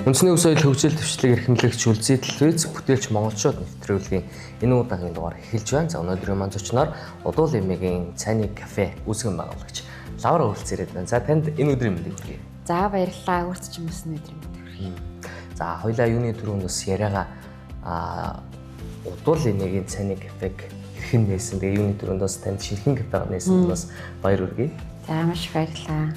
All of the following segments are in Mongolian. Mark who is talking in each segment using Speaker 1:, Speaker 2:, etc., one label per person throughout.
Speaker 1: Үндэсний өв соёл хөгжил дэвшлиг эрхэмлэгч үлзий телевиз бүтээлч монголчууд нэвтрүүлгийн энэ удаагийн дугаар эхэлж байна. За өнөөдрийн маань зочноор Удуул эмээгийн цайны кафе үүсгэн байгуулагч Лавра Өлцөөрөд байна. За танд энэ өдрийн мэндийг хүргэе.
Speaker 2: За баярлалаа. Өөрт ч юм өссөн өдрийн мэндийг хүргэе.
Speaker 1: За хоёлаа юуны түрүүнд бас яриагаа Удуул эмээгийн цайны кафег хэрхэн нээсэн. Тэгээ юуны түрүүнд бас танд шинхэн кафег нээсэн бас баяр хүргэе.
Speaker 2: За маш баярлалаа.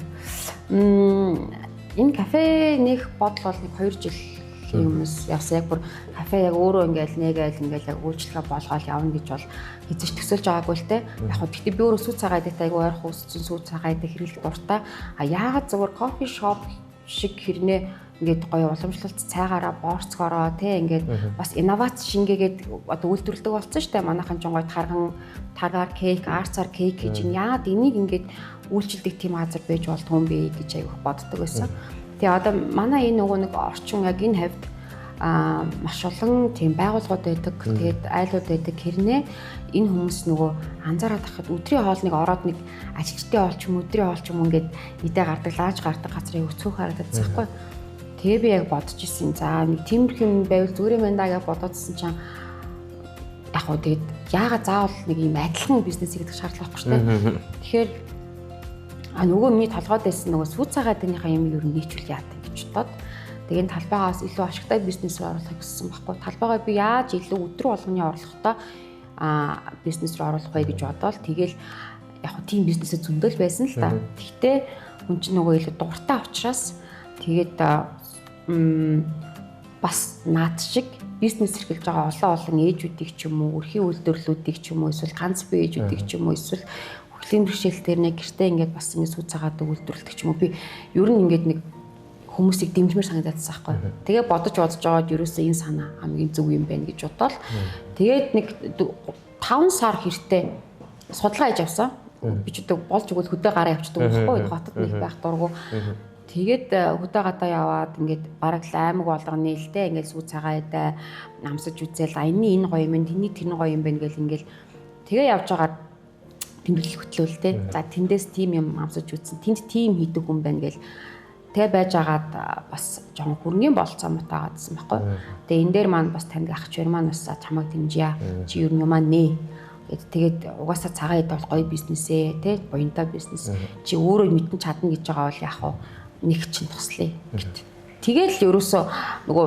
Speaker 2: Энэ кафе нэх бодол бол 2 жилийн өмнөөс явсан. Яг бүр кафе яг өөрөө ингээл яг үйлчлэгээ болгоод явна гэж бол эзэж төсөөлж байгаагүй л те. Яг хөө гэхдээ би өөрөө сүү цагаа идэх айгүй ойрхон үсцэн сүү цагаа идэх хэрэглэх дуртай. Яагаад зөвхөн кофе шоп шиг хэрнээ ингээд гоё уламжлалт цайгаараа борцгороо те ингээд бас инновац шингээгээд одоо үйлдвэрлэдэг болсон шүү дээ. Манайхан ч гоё таргаар кейк, арцаар кейк гэж яагаад энийг ингээд үйлчилдэг тийм газар байж болдгүй юм бэ гэж аяг боддог байсан. Тэгээ одоо манай энэ нөгөө нэг орчин яг энэ хавьд маш олон тийм байгууллагууд байдаг. Тэгээд айлууд байдаг. Хэрнээ энэ хүмүүс нөгөө анзаараад тахад өдрийн хоолныг ороод нэг ажилчдын хоол ч юм өдрийн хоол ч юм ингээд идэ гардаг, лааж гардаг газрыг өцгөх харагдаад байхгүй. Тэгээ би яг бодож ирсэн. За нэг тиймэрхүү юм байвал зүгээр юм байна гэж бодоодсэн чинь яг хөө тэгээд яагаад заавал нэг юм адилхан бизнес хийх шаардлага байхгүй шүү дээ. Тэгэхээр нөгөө миний толгойд байсан нөгөө сүү цагаа дэнийхээ юм ер нь нийцүүл яадаг гэж бодоод тэгээд энэ талбайгаас илүү ашигтай бизнес рүү оруулах гэсэн байхгүй. Талбайгаа би яаж илүү өдөр болгоны орлоготой бизнес рүү оруулах вэ гэж бодоод тэгэл яг хөө тийм бизнесээ зөндөл байсан л та. Гэхдээ хүн чинь нөгөө илүү дуртай учраас тэгээд бас наад шиг бизнес эрхэлж байгаа олон ээжүүдийг ч юм уу, өрхийн үйлдвэрлэлүүдийг ч юм уу, эсвэл ганц бие ээжүүдийг ч юм уу, эсвэл хөлийн бэрхшээл дээр нэг гэртээ ингээд бас ингэ сүү цагаад үйлдвэрлэдэг ч юм уу. Би ер нь ингээд нэг хүмүүсийг дэмжмээр санагдчихсан байхгүй. Тэгээ бодож байгаад ерөөсөө энэ санаа хамгийн зөв юм байна гэж бодоод тэгээд нэг 5 сар хэртээ судалгаа хийж авсан. Би ч одоо болж өгвөл хөдөө гараа явчихдаг байхгүй. Хотод нэг байх дургу. Тэгээд хөдөө гадаа яваад ингээд бараг л аймаг болгоны л дээ ингээд сүү цагаа идэ амсаж үзэл энэ гоё юм байна, тэний тэр гоё юм байна гэл ингээд тэгээ явж байгаа тэмдэглэл хөтлөөлтэй. За тэндээс тим юм амсаж үзсэн. Тэнд тим хийдэг хүн байна гэл тэгээ байж агаад бас жоохон хөрнгийн болцоо мутаагаадсан байхгүй. Тэгээ энэ дээр маань бас танд ах чир маань бас чамайг дэмжийа. Чи ер нь юмаа нээ. Тэгээд угаасаа цагаан идэ бол гоё бизнесээ тий буянтай бизнес. Чи өөрөө мэдэн чадна гэж байгаа бол яах вэ? Нэг чинь туслая гэт. Тэгэл ерөөсөө нөгөө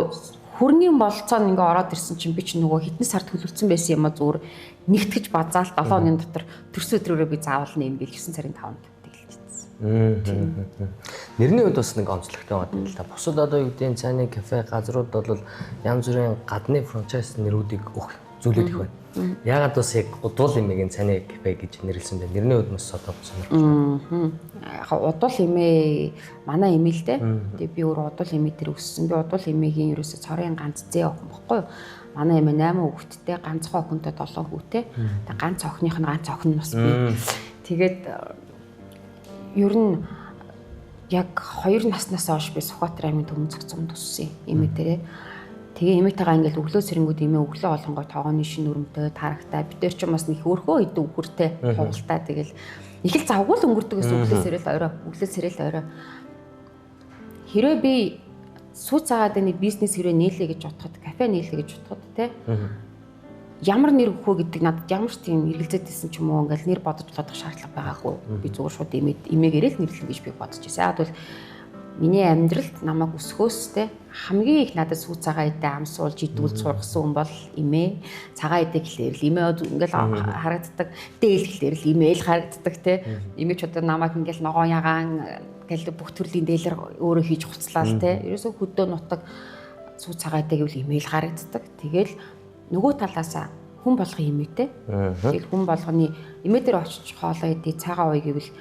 Speaker 2: хөрнгийн болцоо ингээ ороод ирсэн чинь би чинь нөгөө хэдэн сард төлөвлөсөн байсан юм а зүгээр нэгтгэж базаал 7 хоногийн дотор төрсөн өдрөөрөө би заавал нэм гэл 9 сарын 5-нд тэгэлжсэн.
Speaker 1: Нэрний хувьд бас нэг онцлогтой байна л та. Бусад одоо юу гэдэг цайны кафе газрууд бол янз бүрийн гадны франчайз нэрүүдийг өгөх зүйлүүд их байна. Яагаад бас яг Удуул эмээгийн цайны кафе гэж нэрлсэн бэ? Нэрний хувьд бас одоо сонирхож байна.
Speaker 2: Яг Удуул эмээ манай эмээ л дээ. Тэгээ би өөр Удуул эмээ дээр өссөн. Би Удуул эмээгийн ерөөсө цорын ганц зээ охин баггүй юу? Манай эмээ 8 хүүхэдтэй, ганцхан охинтой 7 хүүтэй. Тэгээ ганц охиных нь ганц охин бас би. Тэгээд ер нь яг 2 наснаас хойш би Сүхбаатар аймгийн Төмөн цогцомд өссөн эмээ дээрээ. Тэгээ эмээтэйгээ ингээл өглөө сэрэнгүүд эмээ өглөө олонгой тоогооны шин өрөмтэй тарагтай бид нар ч бас нэг өөрхөө идэв үхэртэй хугалтай тэгэл их л завгүй л өнгөрдөг гэсэн өглөө сэрэл орой хэрвээ би сүү цагаад энэ бизнес хэрвээ нээлээ гэж бодоход кафе нээлээ гэж бодоход те ямар нэр өгөхөө гэдэг надад ямар ч тийм эргэлзээд байсан ч юм уу ингээл нэр бодож бодох шаардлага байгаагүй би зүгээр шууд эмээгээрээ л нэрлэх гэж би бодож байсан. Яг бол миний амьдралд намайг өсгөөс те хамгийн их надад сүү цагаа идэ амсуулж идүүл сургасан хүн бол эмээ. Цагаа идэ гэхлээр л эмээ ингээл харагддаг. Дээл гэхлээр л эмээ л харагддаг те. Эмээ ч одоо намайг ингээл ногоон ягаан гэл бүх төрлийн дээлэр өөрөө хийж хуцлаа те. Ерөөсөө хөдөө нутаг сүү цагаа идэ гэвэл эмээ л харагддаг. Тэгэл нөгөө талаасаа хүн болгон эмээтэй. Тэгэл хүн болгоны эмээ дээр очиж хоолоо идэ цагаа ууя гэвэл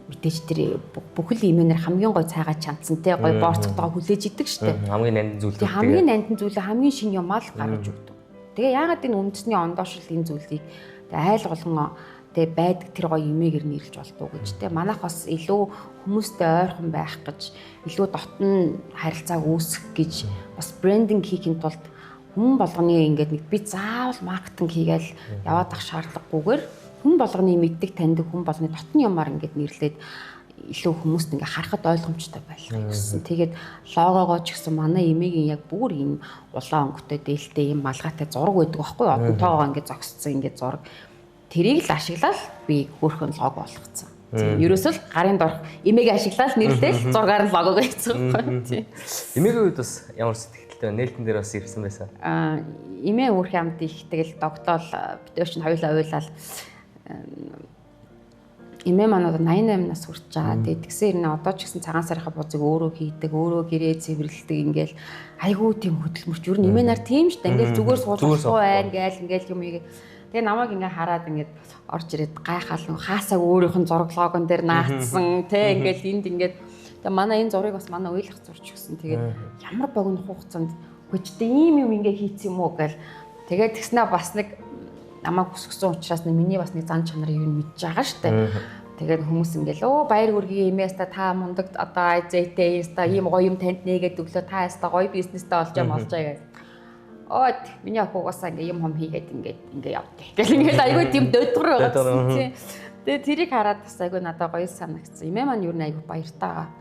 Speaker 2: мэдээж тэр бүхэл эмээнэр хамгийн гой цайгаа чанцантай гой борцогтойгоо хүлээж идэг штэ.
Speaker 1: Хамгийн нандин зүйл.
Speaker 2: Хамгийн нандин зүйлээ хамгийн шин юмаа л гаргаж өгдөг. Тэгээ яагаад энэ үндэсний ондоошрол энэ зүйлийг айл болгон тэгээ байдаг тэр гой эмээгээр нэрлж болтуу гэж тэ. Манайх бас илүү хүмүүстэй ойрхон байх гэж илүү дотн харилцааг үүсгэх гэж бас брендинг хийхин тулд хүн болгоны ингээд нэг би заавал маркетинг хийгээл яваад ах шаардлагагүйгээр хүн болгоны мэддэг таньдаг хүн болгоны дотны юмар ингээд нэрлээд илүү хүмүүст ингээ харахад ойлгомжтой байлгахыг хүссэн. Тэгээд логогоо ч гэсэн манай эмээгийн яг бүр ийм улаан өнгөтэй дээлтэй ийм малгайтай зураг байдаг байхгүй юу? Одонтойгоо ингээ зогссон ингээ зураг. Тэрийг л ашиглаад би хөөрхөн лого болгоцсон. Ерөөсөө л гарын дорх эмээгээ ашиглаад нэрлээл зургаар нь логог хийсэн байхгүй юу?
Speaker 1: Эмээгийн үед бас ямар сэтгэлтэй нээлтэн дээр бас ирсэн байсан.
Speaker 2: Эмээ үүрх амт их тэгэл тогтоол битүүр чинь хоёулаа уйлал эмээ маань одоо 88 нас хүрч байгаа. Тэгээд тэгсэн хэрнээ одоо ч гэсэн цагаан сарынхаа бузыг өөрөө хийдэг, өөрөө гэрээ цэвэрлэдэг ингээл айгүй тийм хөдөлмөрч. Юу н эмээ нар тийм шүү дээ. Ингээл зүгээр суулгахгүй байна гээл ингээл юм ийгээ. Тэгээ намайг ингээ хараад ингээд орж ирээд гайхаал нөх хаасаа өөрийнх нь зураг логон дээр наацсан те ингээл энд ингээд тэгээ манай энэ зургийг бас манай уйлах зурч гисэн. Тэгээд ямар богино хугацаанд хүчтэй ийм юм ингээ хийц юм уу гээл. Тэгээд тэгснэ бас нэг намайг хүсгсэн учраас миний бас нэг зан чанарын юу мэдж байгаа штэ. Тэгээд хүмүүс ингээл оо баяр хүргэе эмээста та мундаг одоо зэтэй яста ийм гоё юм танд нээгээд өглөө та яста гоё бизнестэй болж байгаа гэж. Оод миний охоогоосаа ингээ юм хийгээд ингээ явдээ. Тэгэл ингээд айгүй тийм дөдгөр байгаа тийм. Тэгээд тэрийг хараад бас айгүй надад гоё санагдсан. Эмээ маань юу н айгүй баяртайгаа.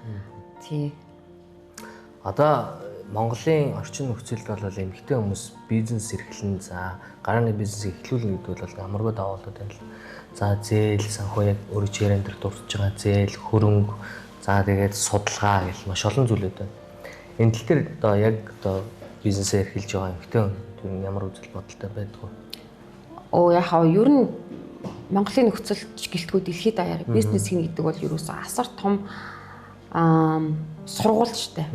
Speaker 2: Тий.
Speaker 1: Одоо Монголын орчин нөхцөлд бол эмэгтэй хүмүүс бизнес эрхлэн за гарааны бизнесийг эхлүүлнэ гэдэг бол амаргүй даваа болоод байна л. За зээл санхүү яг өөрөө чирэн дээр дурдж байгаа зээл хөрөнгө за тэгээд судалгаа гэл маш олон зүйлүүд байна. Энэ тал дээр одоо яг одоо бизнесээ эрхэлж байгаа эмэгтэй хүн ямар үзэл бодолтой байдаг вэ?
Speaker 2: Яхаа ер нь Монголын нөхцөлч гэлтгүй дэлхийд даяар бизнес хийнэ гэдэг бол ерөөсөө асар том сургууль шүү дээ.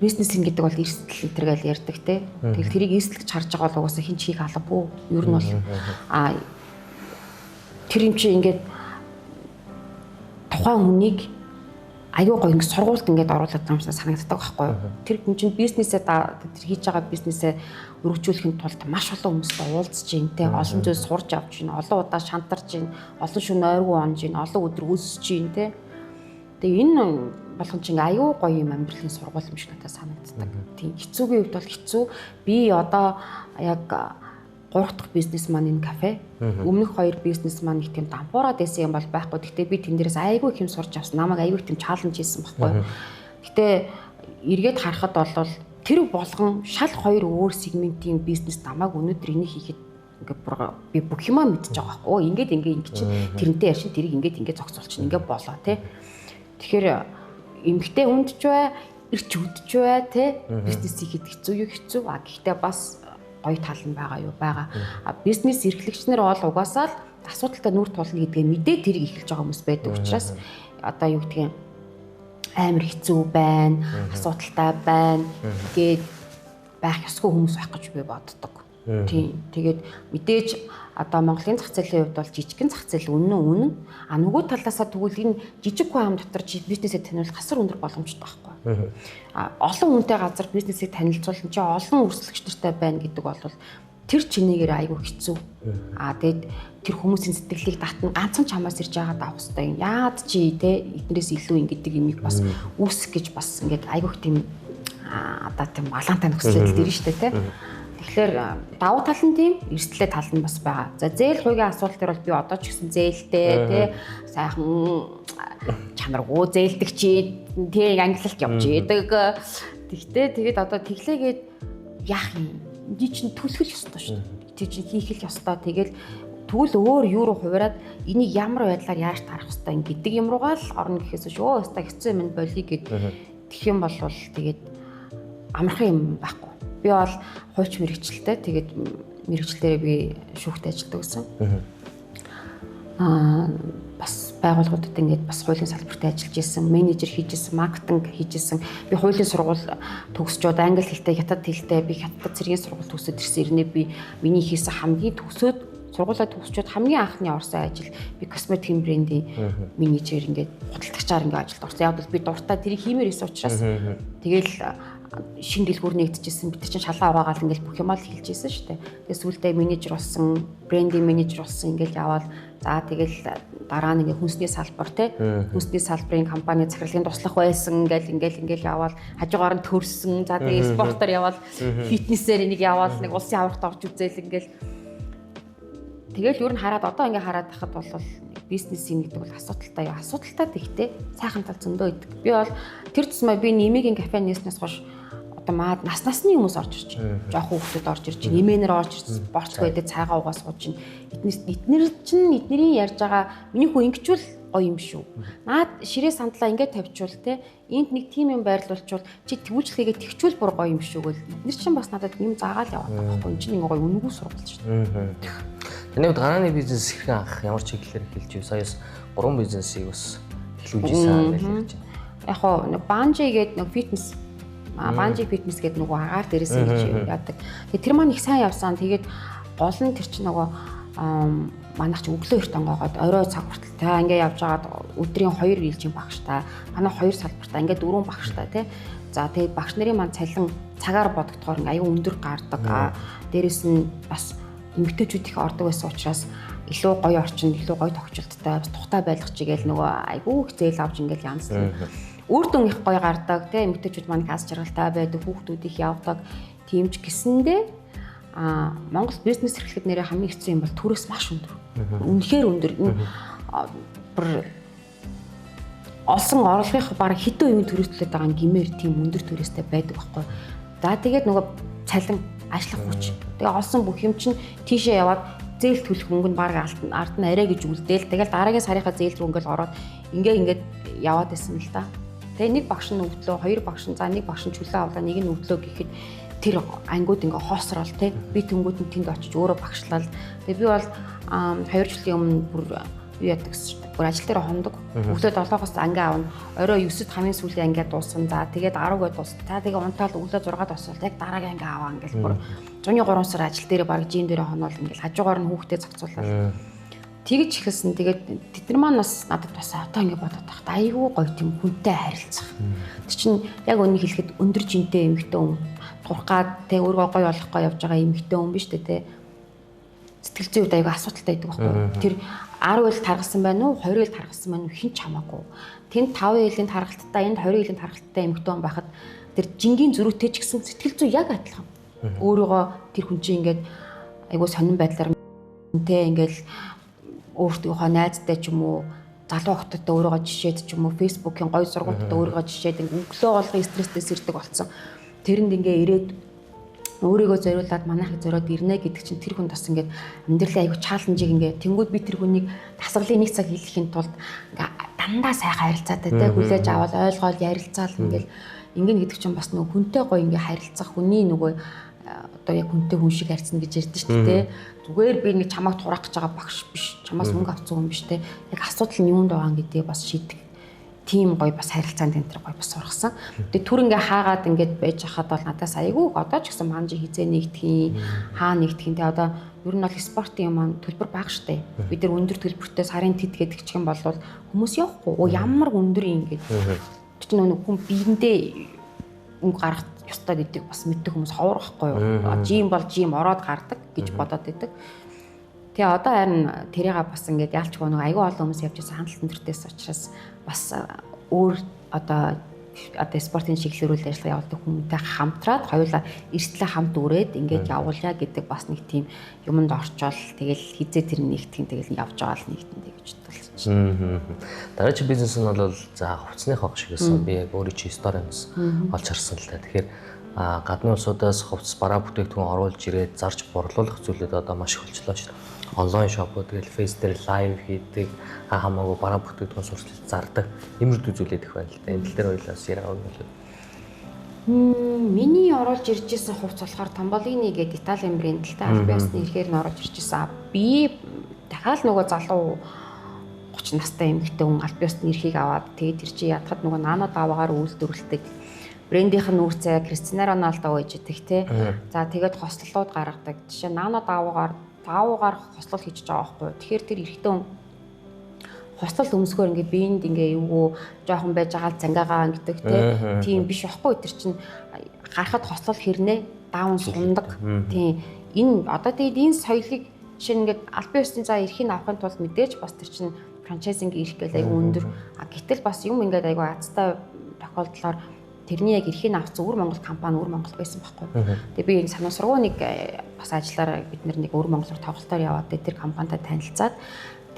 Speaker 2: Бизнес хийнэ гэдэг бол эрсдэл энтергээл ярьдаг те. Тэгэл тэрийг эрсдэлж харж байгаа бол угаасаа хин ч хийх албагүй. Ер нь бол тэр юм чи ингээд тухайн хүнийг аюу гоо ингэ сургуульд ингээд оруулаад байгаа юм шиг санагддаг байхгүй юу? Тэр хүн чинь бизнесээ тэр хийж байгаа бизнесээ өргөжүүлэхийн тулд маш олон хүмүүстэй уулзж гин те олон зүйл сурж авч гин олон удаа шантарч гин олон шөнө ойргүй онж гин олон өдөр үсэж гин те. Тэгээ энэ болгон чинь аюу гоё юм амьдралын сургууль юм шиг надад санагддаг. Тийм хэцүүгийн үед бол хэцүү. Би одоо яг 3 дахь бизнес маань энэ кафе. Өмнөх 2 бизнес маань их тийм дампуураад байсан юм бол байхгүй. Гэхдээ би тэн дээрээс айгүй их юм сурч авсан. Намайг айгүй их тийм чаленж хийсэн байхгүй. Гэтэ эргээд харахад бол тэр болгон шал 2 өөр сегментийн бизнес намайг өнөөдөр энийг хийхэд ингээд би бүх юмаа мэдчихэж байгаа байхгүй. Ингээд ингэ чинь тэрнтэй ярьшин тэрийг ингээд зогсоолчихно. Ингээд болоо тий. Тэгэхээр эмгтэй үндч бай, ирч үдч бай тий. Бизнес хийхэд хэцүү юу хэцүү. Гэхдээ бас гоё тал нь байгаа юу байгаа. Бизнес эрхлэгчнэр бол угаасаа л асуудалтай нүр тулна гэдгээ мэдээ тэрийг эхэлж байгаа хүмүүс байдаг учраас одоо юу гэдгийг амар хэцүү байна, асуудалтай байна гээд байх ёсгүй хүмүүс байх гэж би боддог. Тийм. Тэгээд мэдээж одоо Монголын зах зээлийн хувьд бол жижигхэн зах зээл үнэн. Нөгөө талаасаа тэгвэл энэ жижиг хүн ам дотор бизнесээ таниулах асар өндөр боломжтой байхгүй. Олон хүнтэй газар бизнесийг танилцуулсан чи олон өрсөлдөгч нартай байна гэдэг бол тэр чинээгээр айгүй хэцүү. Тэгээд тэр хүмүүсийн сэтгэлийг татна ганцхан чамаас ирж байгаа давх хэвээр яад чи те эднээс илүү ингэдэг юмыг бас үүсэх гэж бас ингээд айгүй тийм одоо тийм балантай нөхцөлөд ирнэ шүү дээ те. Тэгэхээр давуу тал нь тийм, эрсдлээ тал нь бас байгаа. За зээл хуйгийн асуудал төр бол би одоо ч гэсэн зээлтэй тий сайхан чанаргүй зээлдэг чи тий ангилалт явж идэг. Тэгтээ тэгээд одоо тэглээгээд яах юм? Энд чинь түлхэл ёстой шүү дээ. Тэг чинь хийх л ёстой. Тэгэл тэгвэл өөр юу руу хувираад энийг ямар байдлаар яаж тарах ёстой гэдэг юм руугаа л орно гэхээс шүү. Өстой хэцүү юм болий гэд тэгэх юм бол тэгээд амархан юм байхгүй. Би бол хууч мэрэгчлээ. Тэгээд мэрэгчлэрээ би шүүхтэй ажилладаг гэсэн. Бас байгууллагуудад ингээд бас хуулийн салбарт ажиллаж исэн, менежер хийж исэн, маркетинг хийж исэн. Би хуулийн сургууль төгсчод англи хэлтэй, хятад хэлтэй, би хятад цэргийн сургууль төгсөд ирсэн. Би миний хийсэн хамгийн сургуулаа төгсчод хамгийн анхны орсон ажил би косметикийн брендийн менежер ингээд худалдагчаар ингээд ажилд орсон. Яг бол би дуртай тэрийг хиймээр исэн учраас тэгэл шин дэлгүүр нэгдэжсэн бид чинь шалаа угаагаал ингээл бүх юмаа л хэлжсэн шүү дээ. Тэгээд сүүлдээ менежер болсон, брендинг менежер болсон ингээл яваал за тэгэл дараа нь ингээ хүнсний салбар те хүнсний салбарын компани захирлын туслах байсан ингээл яваал хажуугаар нь төрсөн. За тэгээд спортоор яваал фитнесээр энийг яваал нэг улсын аврагт орж үзэл ингээл тэгэл ер нь хараад одоо ингээ хараад тахад бол бизнесийн гэдэг бол асуудалтай. Асуудалтай гэхдээ сайхан тал зөндөө идэг. Би бол тэр тусмаа би нэмигийн кафе нээснээс хойш одоо маад насны хүмүүс орж ирж байна. Жохон хүмүүс орж ирж байна. Эмээнэр орж ирж борцгоо идэ цайгаа угаас сууж байна. Эднэрийн ярьж байгаа миний хүү ингэчүүл гоё юм шүү. Наад ширээ сандлаа ингээд тавьчвал те энд нэг тим юм байрлуулчвал чи төвчлэгээ тэгчүүл бүр гоё юм шүү гэл. Эднэр чинь бас надад юм заагаал яваад байгаа байхгүй. Энд чинь гоё үнэгүй сургалт шүү дээ.
Speaker 1: Таны хувьд гарааны бизнес хэрхэн анх ямар чиглэлээр эхэлж вэ? Саяас 3 бизнесийг бас эхлүүлж ирсэн гэж хэлж байна.
Speaker 2: Яг хоо банжи гэдэг нэг фитнес банжи фитнес гэдэг нөгөө агаар дээрээс ингэж яадаг. Тэгээ тэр маань их сайн явсан. Тэгээд гол нь тэр чинь нөгөө манайх ч өглөө эрт онгоогоод орой цаг хүртэл та ингээ явж байгаад өдрийн 2 ээлжийн багштай манай 2 салбартаа ингээ 4 багштай тий. За тэгээд багш нарын маань цалин цагаар бодогдохоор ингээ аюу өндөр гардаг. Дээрэс нь бас эмэгтэйчүүд их ордог байсан учраас илүү гоё орчинд илүү гоё тогтчлттай бас тухтай байлгах чигээл нөгөө айгүй их зээл авч ингээл янз. Үр дүн их гоё гардаг тий. Эмэгтэйчүүд маань хас жаргалтай байдаг, хүүхдүүд их явдаг. Тимч гисэндээ Монгол бизнес эрхлэхэд нэрээ хамгийн хэцүү юм бол түрээс маш өндөр. Үнэхээр өндөр. Бүр олсон орлогынх баг хэдэн үеийн төрөлтлөд байгаа гимээр тийм өндөр түрээстэй байдаг байхгүй. За тэгээд нөгөө цалин ажиллах хүч. Тэгээ олсон бүх юм чинь тийшээ яваад зээл төлөх мөнгө нь баг ард нь арай гэж үлдээл. Тэгэл дараагийн сарынхаа зээл рүү ингээл ороод ингээд яваад байсан л да. Тэгээ нэг багш нь өвдлөө, хоёр багш нь за нэг багш нь чөлөө авлаа, нэг нь өвдлөө гэхэд тэр ангууд ингээ хоосрол тий. Би тэнгууд нь тэнд очиж өөрөө багшлал. Тэгээ би бол 2 жилийн өмнө бүр юу яадаг гэсэн бүр ажил дээр хондог. Өглөө 7-оос анги аавна. Орой 9-д хамгийн сүүлийн ангиад дууссан. За тэгээд 10-д дууссан. За тэгээ унтаал өглөө 6-д босвол яг дараагийн анги аваа ингээл бүр 103 сар ажил дээр баг жим дээр хоноол ингээл хажуугаар нь хүүхдээ зохицуулаад тэгж ихэлсэн. Тэгээд тэдний маань бас надад бас одоо ингэ бодоод тахта айгүй гоё тийм хүнтэй харилцах. Тэр чинь яг үнийг хэлэхэд өндөр жинтэй эмэгтэй хүн турхгаад тэг өөрөө гоё болохгүй явж байгаа эмэгтэй хүн биш үү те. Сэтгэл зүйн үед айгүй асуудалтай байдаг байхгүй. Тэр 10 ил таргалсан байна уу 20 ил таргалсан байна уу хин ч хамаагүй. Тэнд 5 илийн таргалттай энд 20 илийн таргалттай эмэгтэй хүн байхад тэр жингийн зөрүүтэй ч гэсэн сэтгэл зүй яг адилхан. Өөрийгөө тэр хүн чинь ингээд айгүй сонирн байдлаар те ингээл өөртөөхөө найзтай ч юм уу залуу хоттой өөрийгөө жишээд ч юм уу фэйсбүүкийн гоё сургуультад өөрийгөө жишээд ингээ өглөө болгон стресстэй сэрдэг болсон. Тэрэнд ингээ ирээд өөрийгөө зориулаад манайхыг зориод ирнэ гэдэг чинь тэр хүн бас ингээд амьдралын аягүй чаленжийг ингээ тэнгууд би тэр хүнийг тасгалын нэг цаг хэлэхийн тулд ингээ дандаа сайхан харилцаатай те хүлээж аваад ойлгоол ярилцаал ингээл ингэн гэдэг чинь бас нөгөө хүнтэй гоё ингээ харилцах хүний нөгөө одоо яг хүнтэй хүн шиг харьцна гэж ярьдэн шүү дээ. Зүгээр би нэг чамайг тураах гэж байгаа багш биш. Чамаас мөнгө авсан хүн биш те. Яг асуудал нь юунд байгаа гэдгийг бас шийдэх. Тим гоё бас харилцаанд энэ төр гоё бас сургасан. Тэгээ түр ингээ хаагаад ингээд байж хахад бол надаас айгүй одоо ч гэсэн манжи хизээ нэгтгэхийн хаа нэгтгэхийн те одоо ер нь бол спортын юм маань төлбөр бага штэ. Бид нар өндөр төлбөртэй сарын тэд гэдэг чинь бол хүмүүс явахгүй. Ямар өндөр юм ингээд. Тэр чинь нэг хүн биендээ өнгө гарах ёстой гэдэг бас мэддэг хүмүүс ховор байхгүй юу. Жим бол жим ороод гардаг гэж бодоод байдаг. Тэгээ одоо харин тэрийга бас ингээд яалчгүй нэг аюу олон хүмүүс явж байгаа хандлт өндөртөөс учраас бас өөр одоо спортын чиглэл үйл ажиллагаа явуулдаг хүмүүстэй хамтраад хоёулаа эрсдлээ хамт үрээд ингээд явуулъя гэдэг бас нэг тийм юмд орчоол тэгэл хизээ тэр нэгтгэн тэгэл явж байгаа л нэгтэндээ гэж бодлоо.
Speaker 1: Дараагийн бизнес нь бол за хувцсныхоо шиг гэсэн би яг өөрөө чи сториноос олж харсан л та. Тэгэхээр гадны улсуудаас хувцас бараа бүтээгдэхүүн оруулж ирээд зарж борлуулах зүйлүүд одоо маш их болчихлоо шүү дээ. Онлайн шопууд тэгэл фейс дээр лайв хийдэг хамаагүй бараа бүтээгдэхүүн сурчлал зардаг иймэрхүү зүйлээд их байна л да. Энэ тал дээр хоёлаас яриа өгнө.
Speaker 2: Миний оруулж ирж исэн хувцас болохоор Tombolini гэдэг Италийн брэнд л та аль биесны ихээр нь оруулж ирж исэн. Би дахиад нөгөө залуу 30 настай эмэгтэй хүн аль биесны эрхийг аваад тэгээд тэр чи ятгад нөгөө Nano даваагаар үйлдвэрлэдэг брендийнх нь үүрцээ Cristiano Ronaldo гэж идэг те. За тэгээд хослолууд гаргадаг. Жишээ Nano даваагаар хослол хийж байгаа байхгүй. Тэгэхээр тэр эрэгтэй хүн хослол өмсгөр ингээ биеинд ингээ юу жоохон байж байгаа л цангаагаа гэдэг те. Тийм биш байхгүй. Тэр чинь гарахад хослол хэрнээ даун сундаг. Тийм. Энэ одоо тэгээд энэ соёлыг жишээ ингээд аль биесний за эрхийг авахын тулд мэдээж бас тэр чинь франчайзинг ирэх гээл айгүй өндөр. Гэтэл бас юм ингээд айгүй азтай тохиолдлоор тэрний яг эрхийг авсан өвөр Монгол компани өвөр Монгол байсан байхгүй. Тэгээ би энэ санаасруу нэг бас ажиллаараа бид нэг өвөр Монголоор тоглолтоор яваад тэр компанитай танилцаад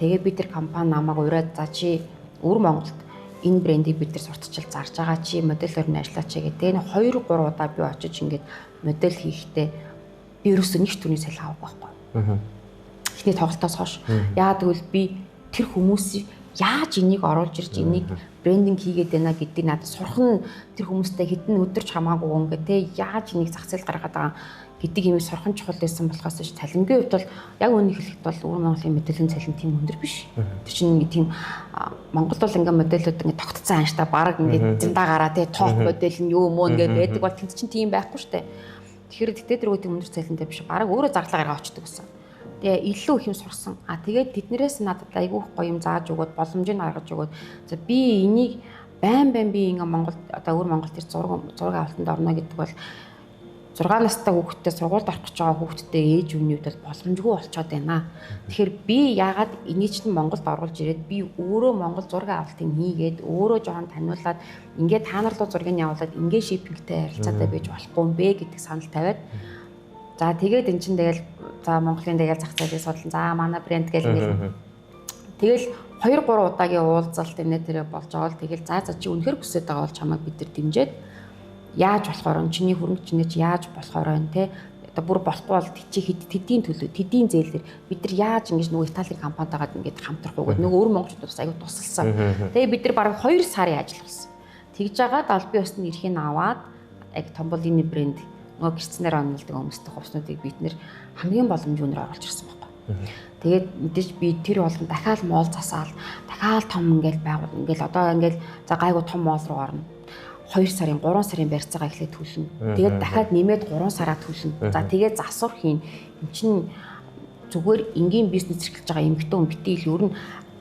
Speaker 2: Тэгээ бид тэр компани намайг ураад за чи өвөр Монголд энэ брендийг бид нар сурталчил зарж байгаа чи модельор нь ажиллаач гэдэг. Тэгээ 2 3 удаа би очиж ингээд модель хийхдээ би ерөөсөө нэг ч төрний салхи авахгүй байхгүй. Эхний тоглолтоос хойш. Яагаад гэвэл би тэр хүмүүсийг яаж энийг оруулж ирж энийг брендинг хийгээд байна гэдгийг надад сурах нь тэр хүмүүстэй хэдэн өдөрч хамаагүй ингээд те яаж энийг зах зээл гаргаад байгаа гэдэг юм сурах нь чухал байсан болохоос ш цалингийн хувьд бол яг үнийг хэлэхэд бол өвөр Монголын мэдээллийн цалин тийм өндөр биш. Тэр чинь тийм Монголд бол ингээд модельүүд ингээд тогтцсон анштай баг ингээд зэндаа гараа те топ модель нь юу мөн ингээд байдаг бол тэнд чинь тийм байхгүй штэ. Тэгэхээр тэгтээ тэргүүд өндөр цалинтай биш. Бараг өөрөө зардлаа гаргаа очдөг гэсэн. Тэгээ илүү их юм сурсан. Тэгээд тэднэрээс надад айгүй гоё юм зааж өгөөд боломжийг гаргаж өгөөд за би энийг байн би ингээ Монгол одоо өвөр Монгол төр зураг авалтанд орно гэдэг бол 6 настай хүүхдтэй сургуульд орох гэж байгаа хүүхдтэй ээж өвнүүд бол боломжгүй болчиход байна. Тэгэхээр би яагаад энийг чинь Монголд оруулж ирээд би өөрөө Монгол зураг авалтыг хийгээд өөрөө жоохон таниулаад ингээ та нар руу зургийг явуулаад ингээ шипингтэй харилцаатай байж болохгүй юм бэ гэдэг санал тавиад за тэгээд эн чинь тэгэл за Монголын тэгэл зах зээлийг судлан за манай брэнд гэл ингээл тэгэл 2 3 удаагийн уулзалт энэ тэрэ болж байгаа л тэгэл за чи үнэхэр хүсэж байгаа бол чамайг бид нар дэмжиж яаж болохоор чиний хөрөнгө чиний чи яаж болохоор байна те одоо бүр болохгүй бол чи хэдийн төлөө тэдийн зээлээр бид нар яаж ингэж нөгөө Италийн компанитайгаа ингэж хамтрах уу гэдэг нөгөө өвөр монголчууд бас аягүй тусалсан. Тэгээ бид нар бараг 2 сарын ажил болсон. Тэгж жагаад албан ёсны эрхийг аваад яг Томболины брэнд нөгөө гэрцнээр онолдог хүмүүстэй хувцснуудыг бид нэр хамгийн боломжтой үнээр оруулж ирсэн байхгүй. Тэгээд мэдээж би тэр болгон дахиад моол засаал дахиад том ингээл байгуул ингээл одоо ингээл за гайгүй том моол руу орно. 2 сарын 3 сарын барьцаагаа эхлээд төлнө. Тэгээд дахиад нэмээд 3 сараа төлнө. За тэгээд засвар хийн. Энд чинь зүгээр энгийн бизнес эрхэлж байгаа эмэгтэй хүн битэл ер нь